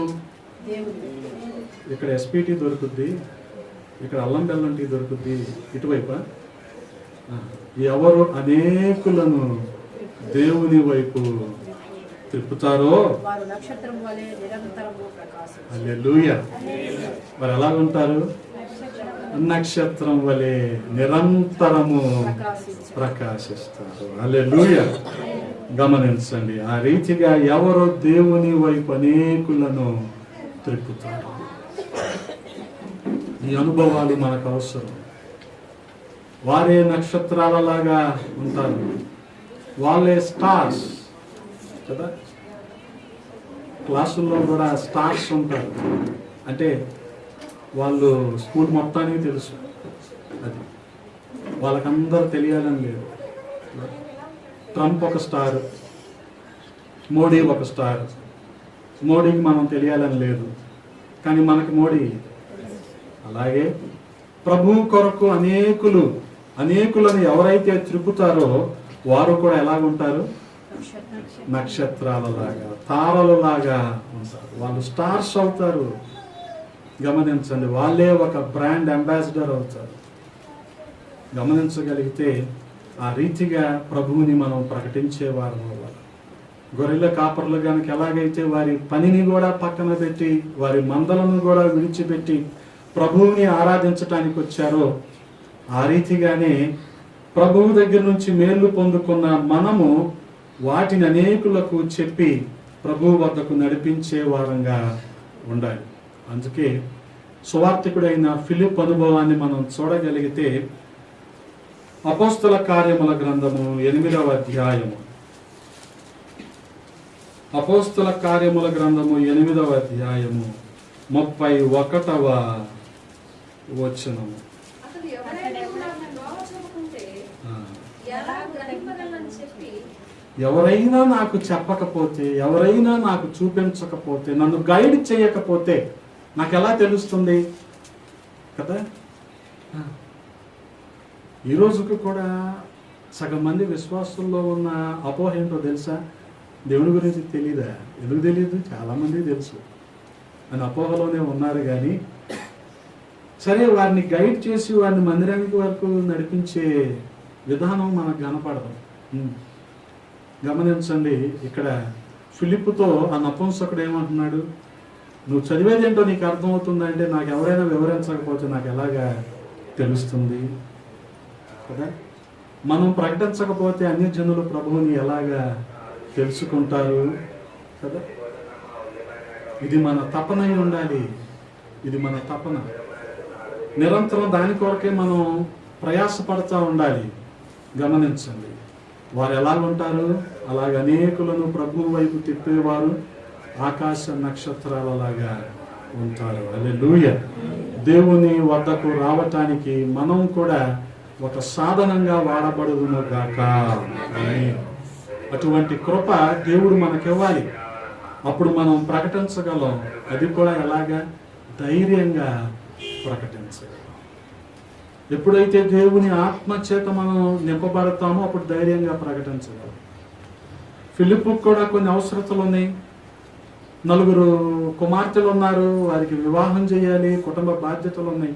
ఇక్కడ ఎస్పీటీ దొరుకుద్ది, ఇక్కడ అల్లం బెల్లం టీ దొరుకుద్ది. ఇటువైపా? ఎవరు అనేకులను దేవుని వైపు తిప్పుతారో హల్లెలూయా. మరి ఎలాగుంటారు? నక్షత్రం వలె నిరంతరము ప్రకాశిస్తారు. హల్లెలూయా. గమనించండి, ఆ రీతిగా ఎవరు దేవుని వైపు అనేకులను త్రిప్పుతారు. ఈ అనుభవాలు మనకు అవసరం. వారే నక్షత్రాలలాగా ఉంటారు, వాళ్ళే స్టార్స్ కదా. క్లాసుల్లో కూడా స్టార్స్ ఉంటారు. అంటే వాళ్ళు స్కూల్ మొత్తానికి తెలుసు, అది వాళ్ళకందరూ తెలియాలని లేదు. ట్రంప్ ఒక స్టార్, మోడీ ఒక స్టార్. మోడీకి మనం తెలియాలని లేదు, కానీ మనకి మోడీ. అలాగే ప్రభు కొరకు అనేకులను ఎవరైతే త్రిప్పుతారో వారు కూడా ఎలాగుంటారు? నక్షత్రాలలాగా, తారలలాగా ఉంటారు. వాళ్ళు స్టార్స్ అవుతారు. గమనించండి, వాళ్ళే ఒక బ్రాండ్ అంబాసిడర్ అవుతారు. గమనించగలిగితే ఆ రీతిగా ప్రభువుని మనం ప్రకటించే వారం అవ్వాలి. గొర్రెల కాపర్లు కనుక ఎలాగైతే వారి పనిని కూడా పక్కన పెట్టి, వారి మందలను కూడా విడిచిపెట్టి ప్రభువుని ఆరాధించటానికి వచ్చారో, ఆ రీతిగానే ప్రభువు దగ్గర నుంచి మేలు పొందుకున్న మనము వాటిని అనేకులకు చెప్పి ప్రభువు వద్దకు నడిపించే వారంగా ఉండాలి. అందుకే సువార్తికుడైన ఫిలిప్ అనుభవాన్ని మనం చూడగలిగితే అపోస్తల కార్యముల గ్రంథము 8వ అధ్యాయము, అపోస్తల కార్యముల గ్రంథము 8వ అధ్యాయము 31వ వచనము. ఎవరైనా నాకు చెప్పకపోతే, ఎవరైనా నాకు చూపించకపోతే, నన్ను గైడ్ చేయకపోతే నాకు ఎలా తెలుస్తుంది కదా? ఈ రోజుకు కూడా సగం మంది విశ్వాసుల్లో ఉన్న అపోహ ఏంటో తెలుసా? దేవుని గురించి తెలీదా? ఎందుకు తెలియదు? చాలామంది తెలుసు అని అపోహలోనే ఉన్నారు. కానీ సరే, వారిని గైడ్ చేసి వారిని మందిరానికి వరకు నడిపించే విధానం మనకు కనపడదు. గమనించండి, ఇక్కడ ఫిలిప్పుతో ఆ నపుంసకుడు ఏమంటున్నాడు? నువ్వు చదివేది ఏంటో నీకు అర్థమవుతుందంటే, నాకు ఎవరైనా వివరించకపోతే నాకు ఎలాగా తెలుస్తుంది కదా? మనం ప్రకటించకపోతే అన్ని జనులు ప్రభువుని ఎలాగా తెలుసుకుంటారు కదా? ఇది మన తపనై ఉండాలి. ఇది మన తపన. నిరంతరం దాని కొరకే మనం ప్రయాసపడుతూ ఉండాలి. గమనించండి, వారు ఎలా ఉంటారు? అలాగ అనేకులను ప్రభువు వైపు తిప్పేవారు ఆకాశ నక్షత్రాలలాగా ఉంటారు. హల్లెలూయా. దేవుని వద్దకు రావటానికి మనం కూడా ఒక సాధనంగా వాడబడుదును గాక. అటువంటి కృప దేవుడు మనకివ్వాలి. అప్పుడు మనం ప్రకటించగలం. అది కూడా ఎలాగా? ధైర్యంగా ప్రకటించగలం. ఎప్పుడైతే దేవుని ఆత్మ చేత మనం నింపబడతామో అప్పుడు ధైర్యంగా ప్రకటించగలం. ఫిలిప్పుకు కూడా కొన్ని అవసరతలు ఉన్నాయి. 4 కుమార్తెలు ఉన్నారు, వారికి వివాహం చేయాలి, కుటుంబ బాధ్యతలు ఉన్నాయి.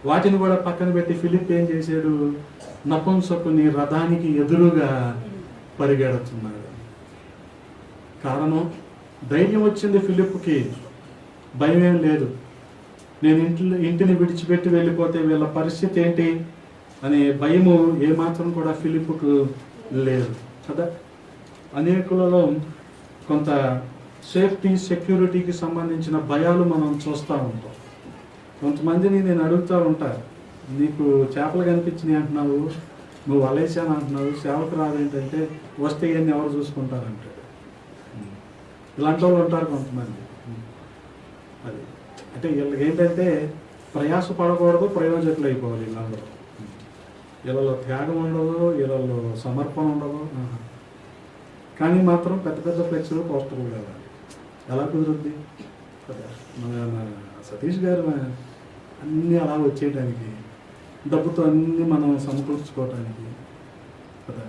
వాటిని కూడా పక్కన పెట్టి ఫిలిప్ ఏం చేశాడు? నపుంసకుని రథానికి ఎదురుగా పరిగెడుతున్నాడు. కారణం, ధైర్యం వచ్చింది ఫిలిప్కి. భయం ఏం లేదు. నేను ఇంటిని విడిచిపెట్టి వెళ్ళిపోతే వీళ్ళ పరిస్థితి ఏంటి అనే భయము ఏమాత్రం కూడా ఫిలిప్కు లేదు కదా? అనేకులలో కొంత సేఫ్టీ, సెక్యూరిటీకి సంబంధించిన భయాలు మనం చూస్తూ ఉంటాం. కొంతమందిని నేను అడుగుతూ ఉంటాను, నీకు చేపలు కనిపించినాయి అంటున్నావు, నువ్వు వలేసాను అంటున్నావు, సేవకు రాదేంటంటే వస్తే ఇవన్నీ ఎవరు చూసుకుంటారంటే. ఇలాంటి వాళ్ళు ఉంటారు కొంతమంది. అది అంటే వీళ్ళకి ఏంటంటే ప్రయాస పడకూడదు, ప్రయోజకులు అయిపోవాలి. వీళ్ళందరూ వీళ్ళలో త్యాగం ఉండదు, వీళ్ళలో సమర్పణ ఉండదు. కానీ మాత్రం పెద్ద పెద్ద ఫ్లెక్స్లు, పోస్టర్లు కావాలి. ఎలా కుదురుద్ది కదా? మన సతీష్ గారు అన్నీ అలా వచ్చేయడానికి, డబ్బుతో అన్నీ మనం సమకూర్చుకోవటానికి కదా.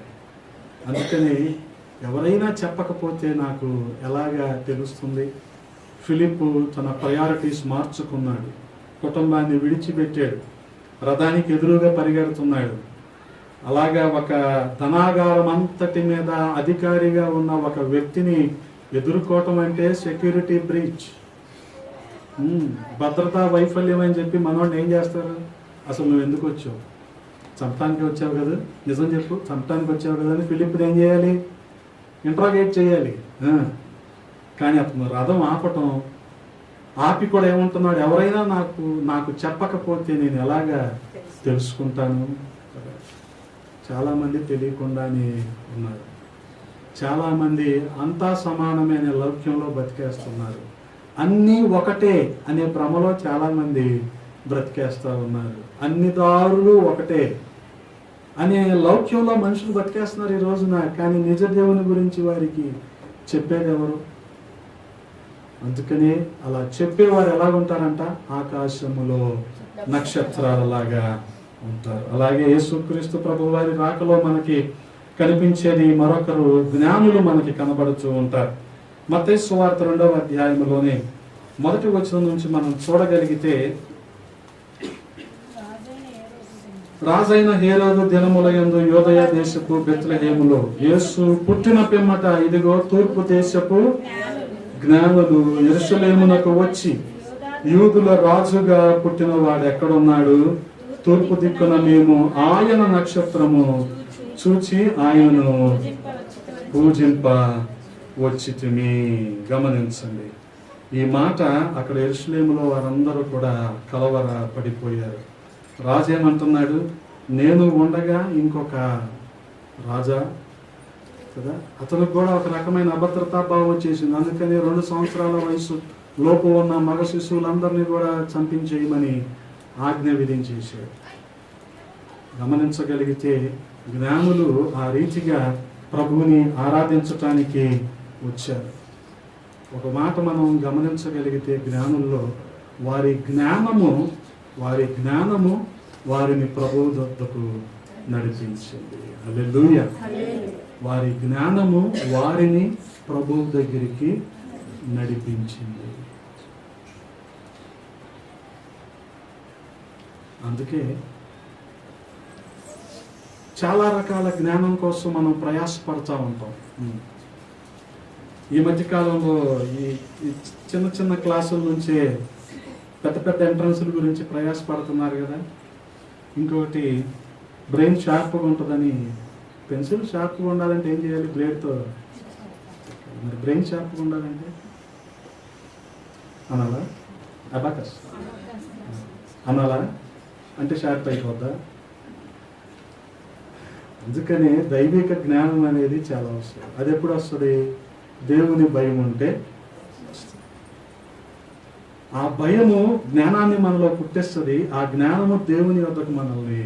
అందుకని ఎవరైనా చెప్పకపోతే నాకు ఎలాగా తెలుస్తుంది? ఫిలిప్ తన ప్రయారిటీస్ మార్చుకున్నాడు. కుటుంబాన్ని విడిచిపెట్టాడు, రథానికి ఎదురుగా పరిగెడుతున్నాడు. అలాగా ఒక ధనాగారం అంతటి మీద అధికారిగా ఉన్న ఒక వ్యక్తిని ఎదుర్కోవటం అంటే సెక్యూరిటీ బ్రీచ్, భద్రతా వైఫల్యం అని చెప్పి మనోడిని ఏం చేస్తారు? అసలు నువ్వు ఎందుకు వచ్చావు? చంపడానికి వచ్చావు కదా, నిజం చెప్పు, చంపడానికి వచ్చావు కదా అని ఫిలిప్ని ఏం చేయాలి? ఇంట్రాగేట్ చేయాలి. కానీ అతను రథం ఆపటం ఆపి కూడా ఏమంటున్నాడు? ఎవరైనా నాకు చెప్పకపోతే నేను ఎలాగా తెలుసుకుంటాను? చాలామంది తెలియకుండానే ఉన్నారు. చాలామంది అంతా సమానమైన లౌక్యంలో బతికేస్తున్నారు. అన్నీ ఒకటే అనే భ్రమలో చాలామంది బ్రతికేస్తూ ఉన్నారు. అన్ని దారులు ఒకటే అనే లౌక్యంలో మనుషులు బతికేస్తున్నారు ఈ రోజున. కానీ నిజ దేవుని గురించి వారికి చెప్పేది ఎవరు? అందుకనే అలా చెప్పేవారు ఎలాగుంటారంట? ఆకాశములో నక్షత్రాలలాగా ఉంటారు. అలాగే యేసుక్రీస్తు ప్రభు వారి రాకలో మనకి కనిపించేది మరొకరు జ్ఞానులు మనకి కనబడుతూ ఉంటారు. మత్తయి సువార్త 2వ అధ్యాయంలోనే మొదటి వచనం నుంచి మనం చూడగలిగితే, రాజైన హేరోదు దినములయందు యూదయ దేశపు బెత్లెహేములో యేసు పుట్టిన పిమ్మట ఇదిగో తూర్పు దేశపు జ్ఞానులు యెరూషలేమునకు వచ్చి, యూదుల రాజుగా పుట్టిన వాడు ఎక్కడున్నాడు? తూర్పు దిక్కున మేము ఆయన నక్షత్రము చూచి ఆయనను పూజింప వచ్చితిమి. గమనించండి, ఈ మాట అక్కడ యెరూషలేములో వారందరూ కూడా కలవర పడిపోయారు. రాజు ఏమంటున్నాడు? నేను ఉండగా ఇంకొక రాజా కదా, అతనికి కూడా ఒక రకమైన అభద్రతా భావం వచ్చేసింది. అందుకని 2 సంవత్సరాల వయసు లోపు ఉన్న మగ శిశువులందరినీ కూడా చంపించేయమని ఆజ్ఞ విధించేశాడు. గమనించగలిగితే జ్ఞానులు ఆ రీతిగా ప్రభువుని ఆరాధించటానికి వచ్చారు. ఒక మాట మనం గమనించగలిగితే, జ్ఞానుల్లో వారి జ్ఞానము వారిని ప్రభువు వద్దకు నడిపించింది. హల్లెలూయా. వారి జ్ఞానము వారిని ప్రభువు దగ్గరికి నడిపించింది. అందుకే చాలా రకాల జ్ఞానం కోసం మనం ప్రయాసపడుతూ ఉంటాం. ఈ మధ్యకాలంలో ఈ చిన్న చిన్న క్లాసుల నుంచే పెద్ద పెద్ద ఎంట్రన్స్ల గురించి ప్రయాసపడుతున్నారు కదా. ఇంకొకటి బ్రెయిన్ షార్ప్గా ఉంటుందని. పెన్సిల్ షార్ప్గా ఉండాలంటే ఏం చేయాలి? బ్లేడ్తో. మరి బ్రెయిన్ షార్ప్గా ఉండాలంటే అనాలా? అబాకస్ అనాలా? అంటే షార్ప్ అయిపోద్దా? అందుకనే దైవిక జ్ఞానం అనేది చాలా వస్తుంది. అది ఎప్పుడు వస్తుంది? దేవుని భయం ఉంటే. ఆ భయము జ్ఞానాన్ని మనలో పుట్టిస్తుంది. ఆ జ్ఞానము దేవుని వద్దకు మనల్ని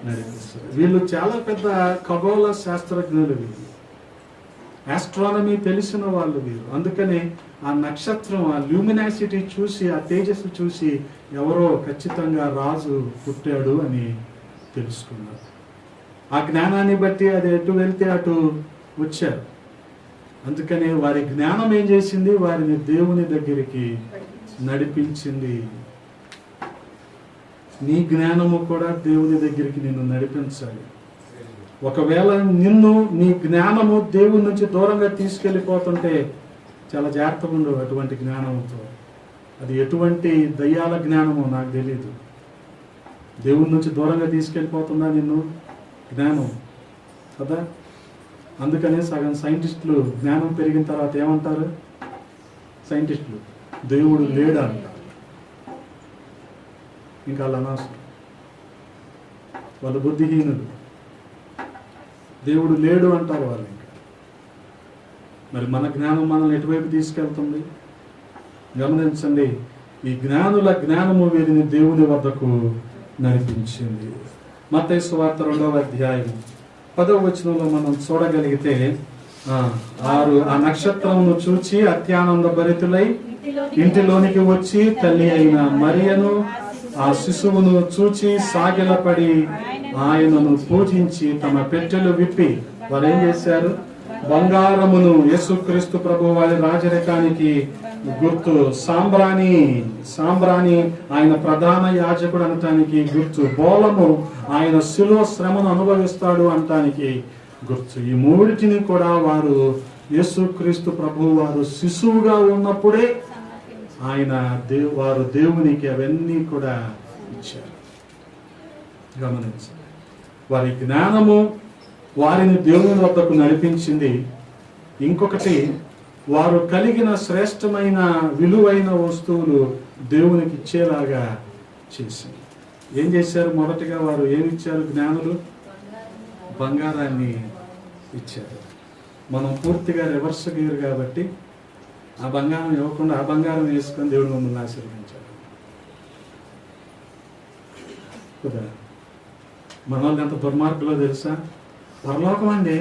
నడిపిస్తుంది. వీళ్ళు చాలా పెద్ద ఖగోళ శాస్త్రజ్ఞులు, వీళ్ళు ఆస్ట్రానమీ తెలిసిన వాళ్ళు వీళ్ళు. అందుకనే ఆ నక్షత్రం, ఆ ల్యూమినాసిటీ చూసి, ఆ తేజస్సు చూసి ఎవరో ఖచ్చితంగా రాజు పుట్టాడు అని తెలుసుకున్నారు. ఆ జ్ఞానాన్ని బట్టి అది ఎటు వెళ్తే అటు వచ్చారు. అందుకనే వారి జ్ఞానం ఏం చేసింది? వారిని దేవుని దగ్గరికి నడిపించింది. నీ జ్ఞానము కూడా దేవుని దగ్గరికి నిన్ను నడిపించాలి. ఒకవేళ నీ జ్ఞానము దేవుని నుంచి దూరంగా తీసుకెళ్ళిపోతుంటే చాలా జాగ్రత్తగా ఉండవు అటువంటి జ్ఞానంతో. అది ఎటువంటి దయ్యాల జ్ఞానమో నాకు తెలీదు. దేవుని నుంచి దూరంగా తీసుకెళ్ళిపోతుందా నిన్ను జ్ఞానం కదా. అందుకనే సగం సైంటిస్టులు జ్ఞానం పెరిగిన తర్వాత ఏమంటారు? సైంటిస్టులు దేవుడు లేడు అంటారు. ఇంకా వాళ్ళు అనవసరం, వాళ్ళు బుద్ధిహీనులు. దేవుడు లేడు అంటారు వాళ్ళు. ఇంకా మరి మన జ్ఞానం మనల్ని ఎటువైపు తీసుకెళ్తుంది? గమనించండి, ఈ జ్ఞానుల జ్ఞానము వీరిని దేవుని వద్దకు నడిపించింది. మత్తయి సువార్త 2వ అధ్యాయం 10వ వచనంలో మనం చూడగలిగితే, ఆ నక్షత్రమును చూచి అత్యానంద భరితులై ఇంటిలోనికి వచ్చి తల్లి అయిన మరియను ఆ శిశువును చూచి సాగిలపడి ఆయనను పూజించి తమ పెట్టెలు విప్పి వారు ఏం చేశారు? బంగారమును, యేసుక్రీస్తు ప్రభు వారి రాజరికానికి గుర్తు, సాంబ్రాణి ఆయన ప్రధాన యాజకుడు అనటానికి గుర్తు, బోలము ఆయన శిలువ శ్రమను అనుభవిస్తాడు అనటానికి గుర్తు. ఈ మూడిటిని కూడా వారు యేసుక్రీస్తు ప్రభు వారు శిశువుగా ఉన్నప్పుడే వారు దేవునికి అవన్నీ కూడా ఇచ్చారు. గమనించండి, వారి జ్ఞానము వారిని దేవుని వద్దకు నడిపించింది. ఇంకొకటి, వారు కలిగిన శ్రేష్టమైన విలువైన వస్తువులు దేవునికి ఇచ్చేలాగా చేసింది. ఏం చేశారు? మొదటిగా వారు ఏమి ఇచ్చారు? జ్ఞానులు బంగారాన్ని ఇచ్చారు. మనం పూర్తిగా రివర్స్ గేరు కాబట్టి ఆ బంగారం ఇవ్వకుండా ఆ బంగారం వేసుకొని దేవుడు మమ్మల్ని ఆశీర్వదించాడు. మన వాళ్ళు ఎంత దుర్మార్గులో తెలుసా? పరలోకం అండి,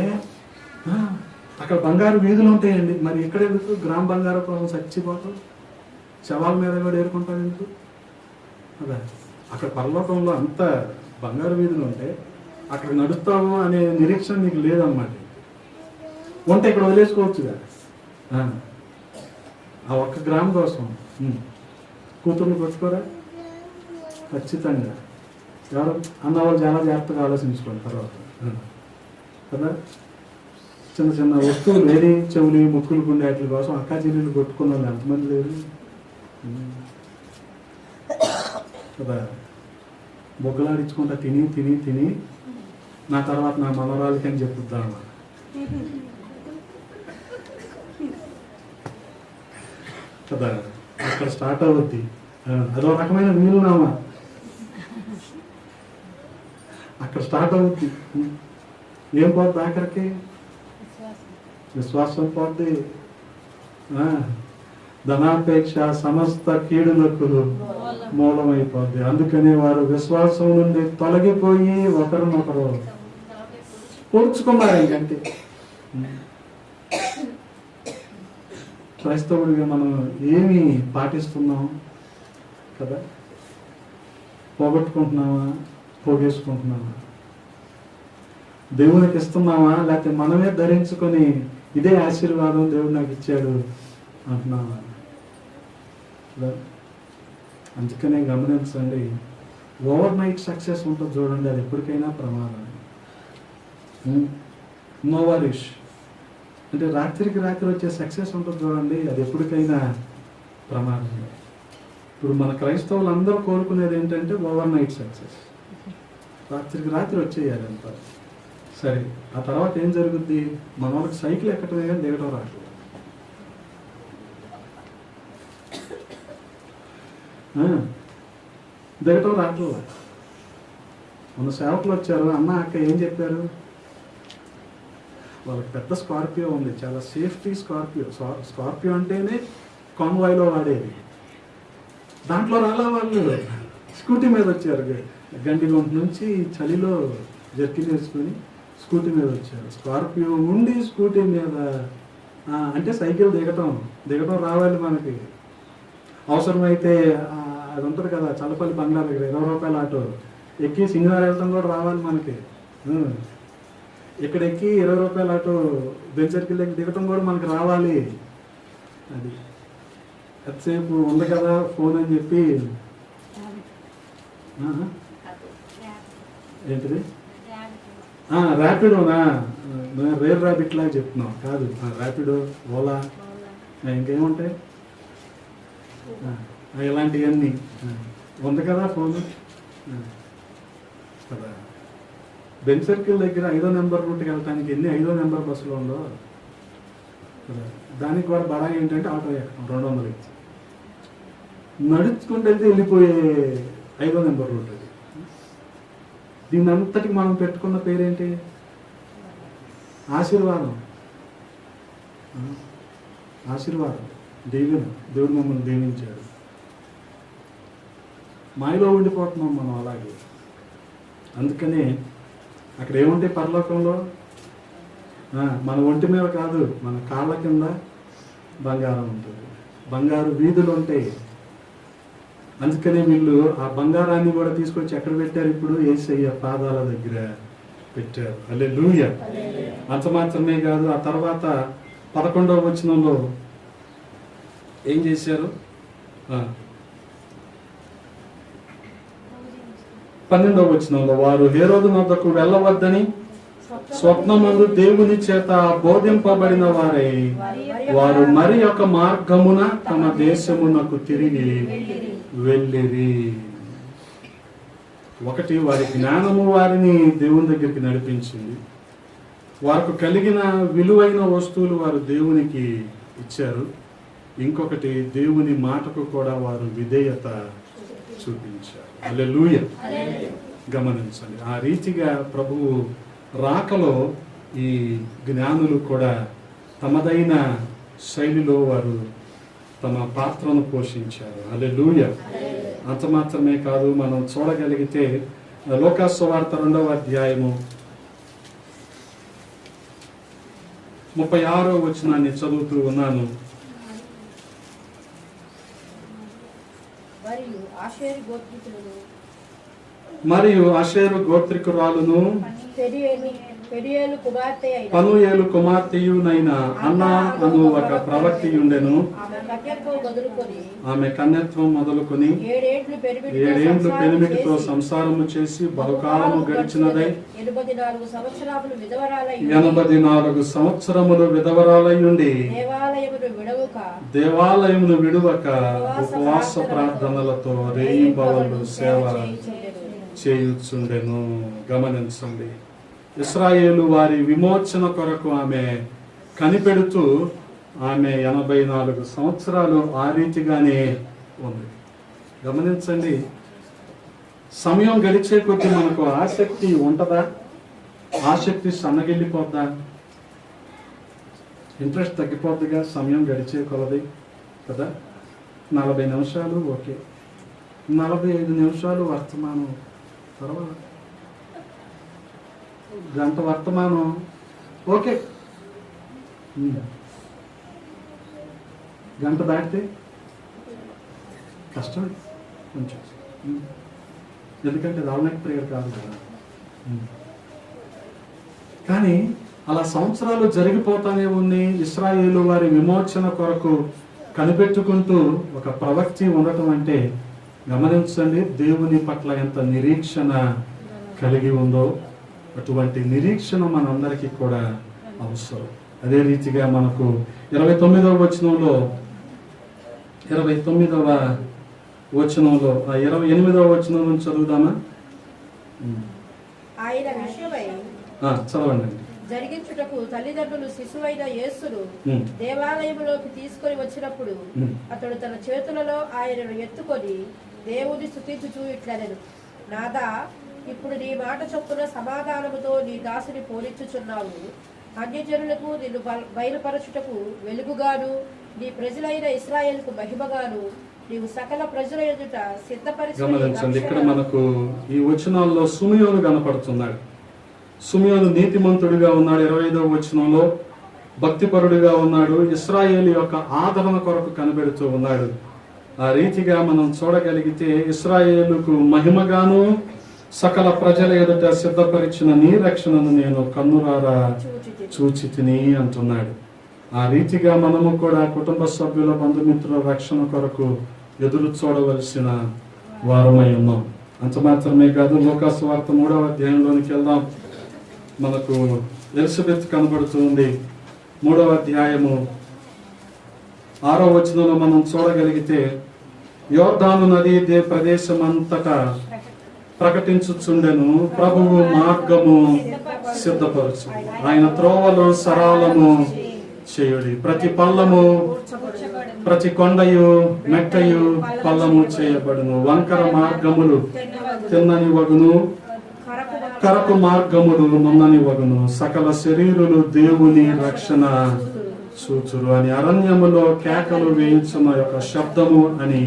అక్కడ బంగారు వీధులు ఉంటాయండి. మరి ఇక్కడ ఎందుకు గ్రామ బంగారం కోసం చచ్చిపోతాం? శవాల మీద కూడా ఏరుకుంటాం ఎందుకు? అదే అక్కడ పరలోకంలో అంత బంగారు వీధులు ఉంటే అక్కడ నడుస్తాము అనే నిరీక్షణ నీకు లేదన్నమాట. ఉంటే ఇక్కడ వదిలేసుకోవచ్చుగా. ఆ 1 గ్రామ్ కోసం కూతుర్ని కొట్టుకోరా? ఖచ్చితంగా. ఎవరు అన్నవాళ్ళు చాలా జాగ్రత్తగా ఆలోచించుకోండి తర్వాత కదా. చిన్న చిన్న వస్తువులు వేడి చెవులు ముక్కులు గుండె వాటి కోసం అక్కా చెల్లెలు కొట్టుకున్న వాళ్ళు ఎంతమంది లేరు కదా. బొగ్గలాడించుకుంటా తిని తిని తిని నా తర్వాత నా మనవరాలకి అని చెప్పుద్దామా కదా. అక్కడ స్టార్ట్ అవుద్ది. అదో రకమైన వీలునామా అక్కడ స్టార్ట్ అవుద్ది. ఏం పోద్ది ఆఖరికి? విశ్వాసం పోద్ది. ధనాపేక్ష సమస్త కీడులకు మూలమైపోద్ది. అందుకని వారు విశ్వాసం నుండి తొలగిపోయి ఒకరినొకరు పోల్చుకున్నారు. ఇంకంటే క్రైస్తవుడిగా మనం ఏమి పాటిస్తున్నాం కదా. పోగొట్టుకుంటున్నామా, పోగేసుకుంటున్నామా, దేవునికి ఇస్తున్నామా, లేకపోతే మనమే ధరించుకొని ఇదే ఆశీర్వాదం దేవుడు నాకు ఇచ్చాడు అంటున్నామా? అందుకనే గమనించండి, ఓవర్ నైట్ సక్సెస్ ఉంటుంది చూడండి, అది ఎప్పటికైనా ప్రమాదం. నోవరిష్ అంటే రాత్రికి రాత్రి వచ్చే సక్సెస్ ఉంటుంది చూడండి, అది ఎప్పటికైనా ప్రమాదం. ఇప్పుడు మన క్రైస్తవులు అందరూ కోరుకునేది ఏంటంటే ఓవర్ నైట్ సక్సెస్, రాత్రికి రాత్రి వచ్చేయాలి అంత. సరే, ఆ తర్వాత ఏం జరుగుద్ది? మన వాళ్ళకి సైకిల్ ఎక్కటమే కానీ దిగటం రాదు. దిగటం రావట్లా. మన సేవకులు వచ్చారు, అన్న అక్క ఏం చెప్పారు? వాళ్ళకి పెద్ద స్కార్పియో ఉంది, చాలా సేఫ్టీ స్కార్పియో. స్కార్పియో అంటేనే కాన్వాయ్లో వాడేది. దాంట్లో రాలా వాళ్ళు, స్కూటీ మీద వచ్చారు. గంటిగుంట నుంచి చలిలో జర్కిన్ వేసుకొని స్కూటీ మీద వచ్చారు. స్కార్పియో ఉండి స్కూటీ మీద అంటే సైకిల్ దిగటం రావాలి మనకి. అవసరమైతే అది ఉంటుంది కదా చల్లపల్లి బంగ్లా దగ్గర 20 రూపాయల ఆటో ఎక్కి సింగనార్ వెళ్తాం కూడా రావాలి మనకి. ఇక్కడ ఎక్కి 20 రూపాయల ఆటో బెంచర్కిల్ దగ్గర దిగటం కూడా మనకి రావాలి. అది ఎంతసేపు ఉంది కదా ఫోన్ అని చెప్పి. ఏంటిది? ర్యాపిడోనా? రేర్ ర్యాబిట్ లాగా చెప్తున్నాం కాదు. ర్యాపిడో, ఓలా, ఇంకేముంటాయి ఇలాంటివన్నీ ఉంది కదా ఫోన్ కదా. బెంచ్ సర్కిల్ దగ్గర 5వ నెంబర్ రూట్కి వెళ్ళటానికి ఎన్ని 5వ నెంబర్ బస్సులో ఉందో కదా. దానికి కూడా బడా ఏంటంటే ఆటో ఎక్కడం 200 ఇచ్చి నడుచుకుంటూ వెళ్తే వెళ్ళిపోయే 5వ నెంబర్ రూట్ అది. దీని అంతటికి మనం పెట్టుకున్న పేరేంటి? ఆశీర్వాదం. ఆశీర్వాదం, దీవెన. దేవుడు మమ్మల్ని దీవించాడు. మాయలో ఉండిపోతున్నాం మనం అలాగే. అందుకనే అక్కడ ఏముంటాయి పరలోకంలో? మన ఒంటి మీద కాదు, మన కాళ్ళ కింద బంగారం ఉంటుంది, బంగారు వీధులు ఉంటాయి. అందుకనే వీళ్ళు ఆ బంగారాన్ని కూడా తీసుకొచ్చి ఎక్కడ పెట్టారు? ఇప్పుడు యేసయ్య పాదాల దగ్గర పెట్టారు. హల్లెలూయా. అంత మాత్రమే కాదు, ఆ తర్వాత 11వ వచనంలో ఏం చేశారు? 12వ వచనంలో వారు హేరోదు వద్దకు వెళ్ళవద్దని స్వప్నమందు దేవుని చేత బోధింపబడిన వారై వారు మరి ఒక మార్గమున తమ దేశమునకు తిరిగి వెళ్ళిరి. ఒకటి, వారి జ్ఞానము వారిని దేవుని దగ్గరికి నడిపించింది. వారికి కలిగిన విలువైన వస్తువులు వారు దేవునికి ఇచ్చారు. ఇంకొకటి, దేవుని మాటకు కూడా వారు విధేయత చూపించారు. హల్లెలూయా. గమనించండి, ఆ రీతిగా ప్రభువు రాకలో ఈ జ్ఞానులు కూడా తమదైన శైలిలో వారు తమ పాత్రను పోషించారు. హల్లెలూయా. అంత మాత్రమే కాదు, మనం చూడగలిగితే లూకా సువార్త 2వ అధ్యాయము 36వ వచనాన్ని చదువుతూ ఉన్నాను. మరియు ఆషేరు గోత్రికురాలును పనూయేలు కుమార్తెయునైన అన్న అను ఒక ప్రవక్తయుండెను. ఆమె కన్యత్వం మొదలుకొని 7 ఏండ్లు పెనిమిటితో సంసారము చేసి బహుకాలము గడిచినదై 84 సంవత్సరములు విధవరాలయుండి దేవాలయమును విడువక ఉపవాస ప్రార్థనలతో రేయింబవళ్ళు సేవ చేయుచుండెను. గమనించండి, ఇశ్రాయేలు వారి విమోచన కొరకు ఆమె కనిపెడుతూ ఆమె 84 సంవత్సరాలు ఆ రీతిగానే ఉంది. గమనించండి, సమయం గడిచే కొద్దీ మనకు ఆసక్తి ఉంటుందా? ఆసక్తి సన్నగిల్లిపోద్దా? ఇంట్రెస్ట్ తగ్గిపోద్దిగా సమయం గడిచే కొలది కదా. 40 నిమిషాలు ఓకే, 45 నిమిషాలు వర్తమానం, తర్వాత గంట వర్తమానం ఓకే, గంట దాటితే కష్టమే కొంచెం, ఎందుకంటే రావడానికి ప్రేయర్ కాదు కదా. కానీ అలా సంవత్సరాలు జరిగిపోతానే ఉంది. ఇశ్రాయేలు వారి విమోచన కొరకు కనిపెట్టుకుంటూ ఒక ప్రవక్తి ఉండటం అంటే గమనించండి, దేవుని పట్ల ఎంత నిరీక్షణ కలిగి ఉందో. అటువంటి నిరీక్షణ మనందరికీ కూడా అవసరం. అదే రీతిగా మనకు 29వ వచనంలో 28వ వచనం నుంచి చదువుదామా? ఆయన విషయమై చదవండి. జరిగించుటకు తల్లిదండ్రులు శిశువైన యేసును దేవాలయంలోకి తీసుకొని వచ్చినప్పుడు అతడు తన చేతులలో ఆయనను ఎత్తుకొని దేవుని స్తుతించుచూ ఇట్లనెను, నాదా, ఇప్పుడు నీ మాట చొప్పున సమాధానముతో నీ దాసుని పోలించుచున్నావు. అన్యజనులకు నిన్ను బయలుపరచుటకు వెలుగుగాను, నీ ప్రజలైన ఇశ్రాయేలుకు మహిమగాను నీవు సకల ప్రజల ఎదుట సిద్ధపరిచి. ఇక్కడ మనకు ఈ వచనాల్లో సుమియోను కనపడుతున్నాడు. సుమియోను నీతిమంతుడిగా ఉన్నాడు. 25వ వచనంలో భక్తిపరుడిగా ఉన్నాడు. ఇశ్రాయేలు యొక్క ఆదరణ కొరకు కనిపెడుతూ ఉన్నాడు. ఆ రీతిగా మనం చూడగలిగితే ఇశ్రాయేలుకు మహిమగాను సకల ప్రజల ఎదుట సిద్ధపరిచిన నీ రక్షణను నేను కన్నురారా చూచి తిని అంటున్నాడు. ఆ రీతిగా మనము కూడా కుటుంబ సభ్యుల బంధుమిత్రుల రక్షణ కొరకు ఎదురు చూడవలసిన వారమై ఉన్నాం. అంత మాత్రమే కాదు, లూకాసు వార్త 3వ అధ్యాయంలోనికి వెళ్దాం. మనకు ఎలిజబెత్ కనబడుతుంది. 3వ అధ్యాయము 6వ వచనంలో మనం చూడగలిగితే, యోర్దాను నది ప్రదేశం అంతటా ప్రకటించుచుండెను, ప్రభువు మార్గము సిద్ధపరచు, ఆయన త్రోవలు సరాలము చేయుడి, ప్రతి పల్లము ప్రతి కొండయు మెట్టయు పల్లము చేయబడును, వంకర మార్గములు తిన్నని వగును, కరకు మార్గములు నున్నని వగును, సకల శరీరులు దేవుని రక్షణ చూచురు అని అరణ్యములో కేకలు వేయించిన యొక్క శబ్దము అని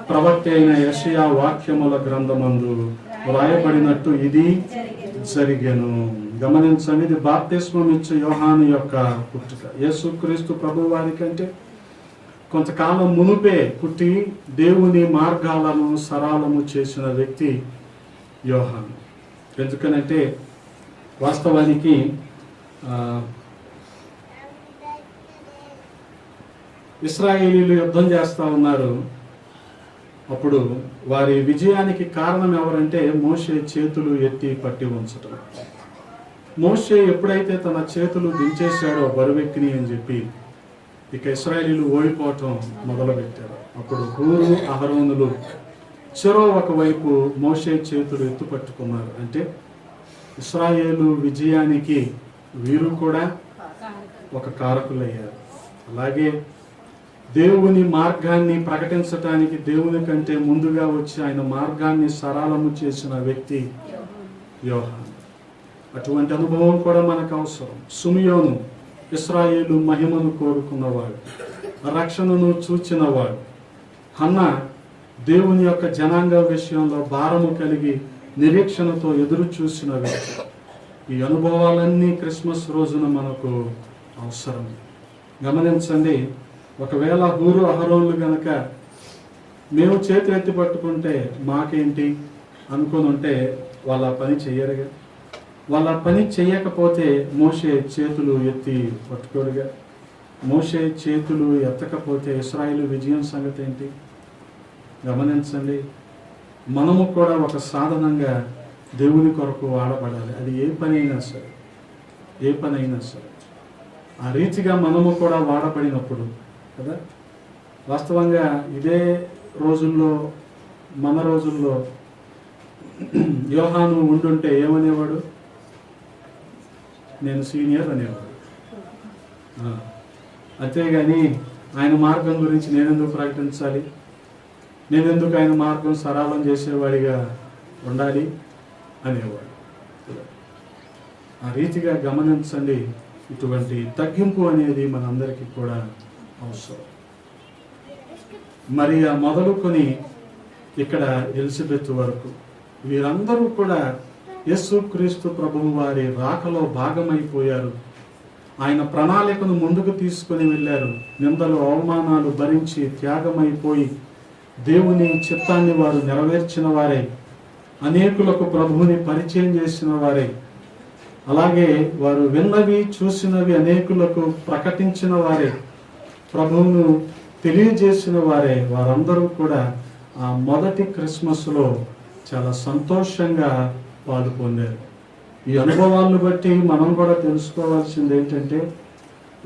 ప్రవక్త అయిన యెషయా వాక్యముల గ్రంథమందు వ్రాయబడినట్టు ఇది జరిగెను. గమనించండి, ఇది బాప్తిస్మం ఇచ్చే యోహాను యొక్క పుట్టుక. యేసుక్రీస్తు ప్రభు వారి కంటే కొంతకాలం మునుపే పుట్టి దేవుని మార్గాలను సరళము చేసిన వ్యక్తి యోహాను. ఎందుకనంటే వాస్తవానికి ఇశ్రాయేలీలు యుద్ధం చేస్తూ ఉన్నారు. అప్పుడు వారి విజయానికి కారణం ఎవరంటే మోషే చేతులు ఎత్తి పట్టి ఉంచటం. మోషే ఎప్పుడైతే తన చేతులు దించేశాడో బరువెక్కిని అని చెప్పి ఇక ఇశ్రాయేలీలు ఓడిపోవటం మొదలుపెట్టారు. అప్పుడు హూరు అహరోనులు చెరో ఒకవైపు మోషే చేతులు ఎత్తు పట్టుకున్నారు. అంటే ఇశ్రాయేలు విజయానికి వీరు కూడా ఒక కారకులయ్యారు. అలాగే దేవుని మార్గాన్ని ప్రకటించటానికి దేవుని కంటే ముందుగా వచ్చి ఆయన మార్గాన్ని సరళము చేసిన వ్యక్తి యోహాను. అటువంటి అనుభవం కూడా మనకు అవసరం. సుమియోను ఇశ్రాయేలు మహిమను కోరుకున్నవాడు, రక్షణను చూచినవాడు. హన్నా దేవుని యొక్క జనాంగ విషయంలో భారము కలిగి నిరీక్షణతో ఎదురు చూసిన వ్యక్తి. ఈ అనుభవాలన్నీ క్రిస్మస్ రోజున మనకు అవసరం. గమనించండి, ఒకవేళ హూరు అహరోన్లు గనక మేము చేతులు ఎత్తి పట్టుకుంటే మాకేంటి అనుకుని ఉంటే వాళ్ళ పని చెయ్యరుగా. వాళ్ళ పని చేయకపోతే మోషే చేతులు ఎత్తి పట్టుకోడుగా. మోషే చేతులు ఎత్తకపోతే ఇశ్రాయేలు విజయం సంగతి ఏంటి? గమనించండి. మనము కూడా ఒక సాధనంగా దేవుని కొరకు వాడబడాలి. అది ఏ పని అయినా సరే, ఏ పని అయినా సరే ఆ రీతిగా మనము కూడా వాడబడినప్పుడు కదా. వాస్తవంగా ఇదే రోజుల్లో, మన రోజుల్లో యోహాను ఉండుంటే ఏమనేవాడు? నేను సీనియర్ అనేవాడు. అంతేగాని ఆయన మార్గం గురించి నేనెందుకు ప్రకటించాలి, నేనెందుకు ఆయన మార్గం సరళం చేసేవాడిగా ఉండాలి అనేవాడు. ఆ రీతిగా గమనించండి. ఇటువంటి తగ్గింపు అనేది మనందరికీ కూడా అవసరం. మరి ఆ మొదలుకొని ఇక్కడ ఎలిజబెత్ వరకు వీరందరూ కూడా యేసుక్రీస్తు ప్రభువు వారి రాకలో భాగమైపోయారు. ఆయన ప్రణాళికను ముందుకు తీసుకొని వెళ్ళారు. నిందలు, అవమానాలు భరించి త్యాగమైపోయి దేవుని చిత్తాన్ని వారు నెరవేర్చిన వారే, అనేకులకు ప్రభువుని పరిచయం చేసిన వారే, అలాగే వారు విన్నవి చూసినవి అనేకులకు ప్రకటించిన వారే, ప్రభువును తెలియజేసిన వారే. వారందరూ కూడా ఆ మొదటి క్రిస్మస్లో చాలా సంతోషంగా పాలు పొందారు. ఈ అనుభవాలను బట్టి మనం కూడా తెలుసుకోవాల్సింది ఏంటంటే,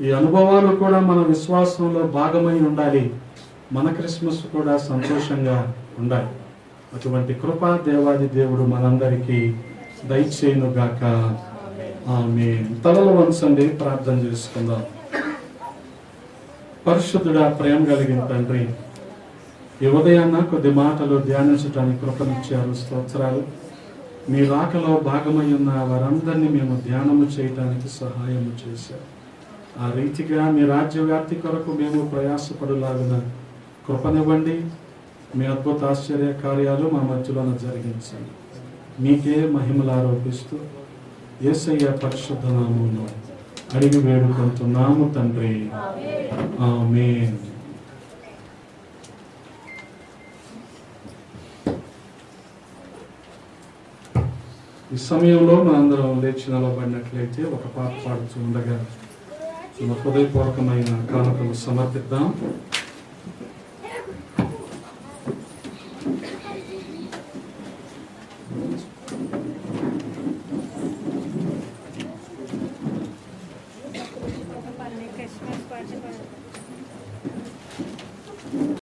ఈ అనుభవాలు కూడా మన విశ్వాసంలో భాగమై ఉండాలి. మన క్రిస్మస్ కూడా సంతోషంగా ఉండాలి. అటువంటి కృపా దేవాది దేవుడు మనందరికీ దయచేయునుగాక. ఆమేన్. తలలు వంచండి, ప్రార్థన చేసుకుందాం. పరిశుద్ధుడా, ప్రేమ కలిగిన తండ్రి, ఈ ఉదయాన్న కొద్ది మాటలు ధ్యానించడానికి కృపనిచ్చారు. స్తోత్రాలు. మీ రాకలో భాగమై ఉన్న వారందరినీ మేము ధ్యానము చేయడానికి సహాయము చేశారు. ఆ రీతిగా మీ రాజ్య వ్యాప్తి కొరకు మేము ప్రయాసపడులాగిన కృపనివ్వండి. మీ అద్భుత ఆశ్చర్య కార్యాలు మా మధ్యలోన జరిగించండి. మీకే మహిమలు ఆరోపిస్తూ యేసయ్య పరిశుద్ధ నామములో అడిగి వేడుకుంటున్నాము తండ్రి. ఆమేన్. ఈ సమయంలో మనందరం లేచి నిలబడినట్లయితే ఒక పాట పాడుతూ ఉండగా హృదయపూర్వకమైన కానుకలు సమర్పిద్దాం.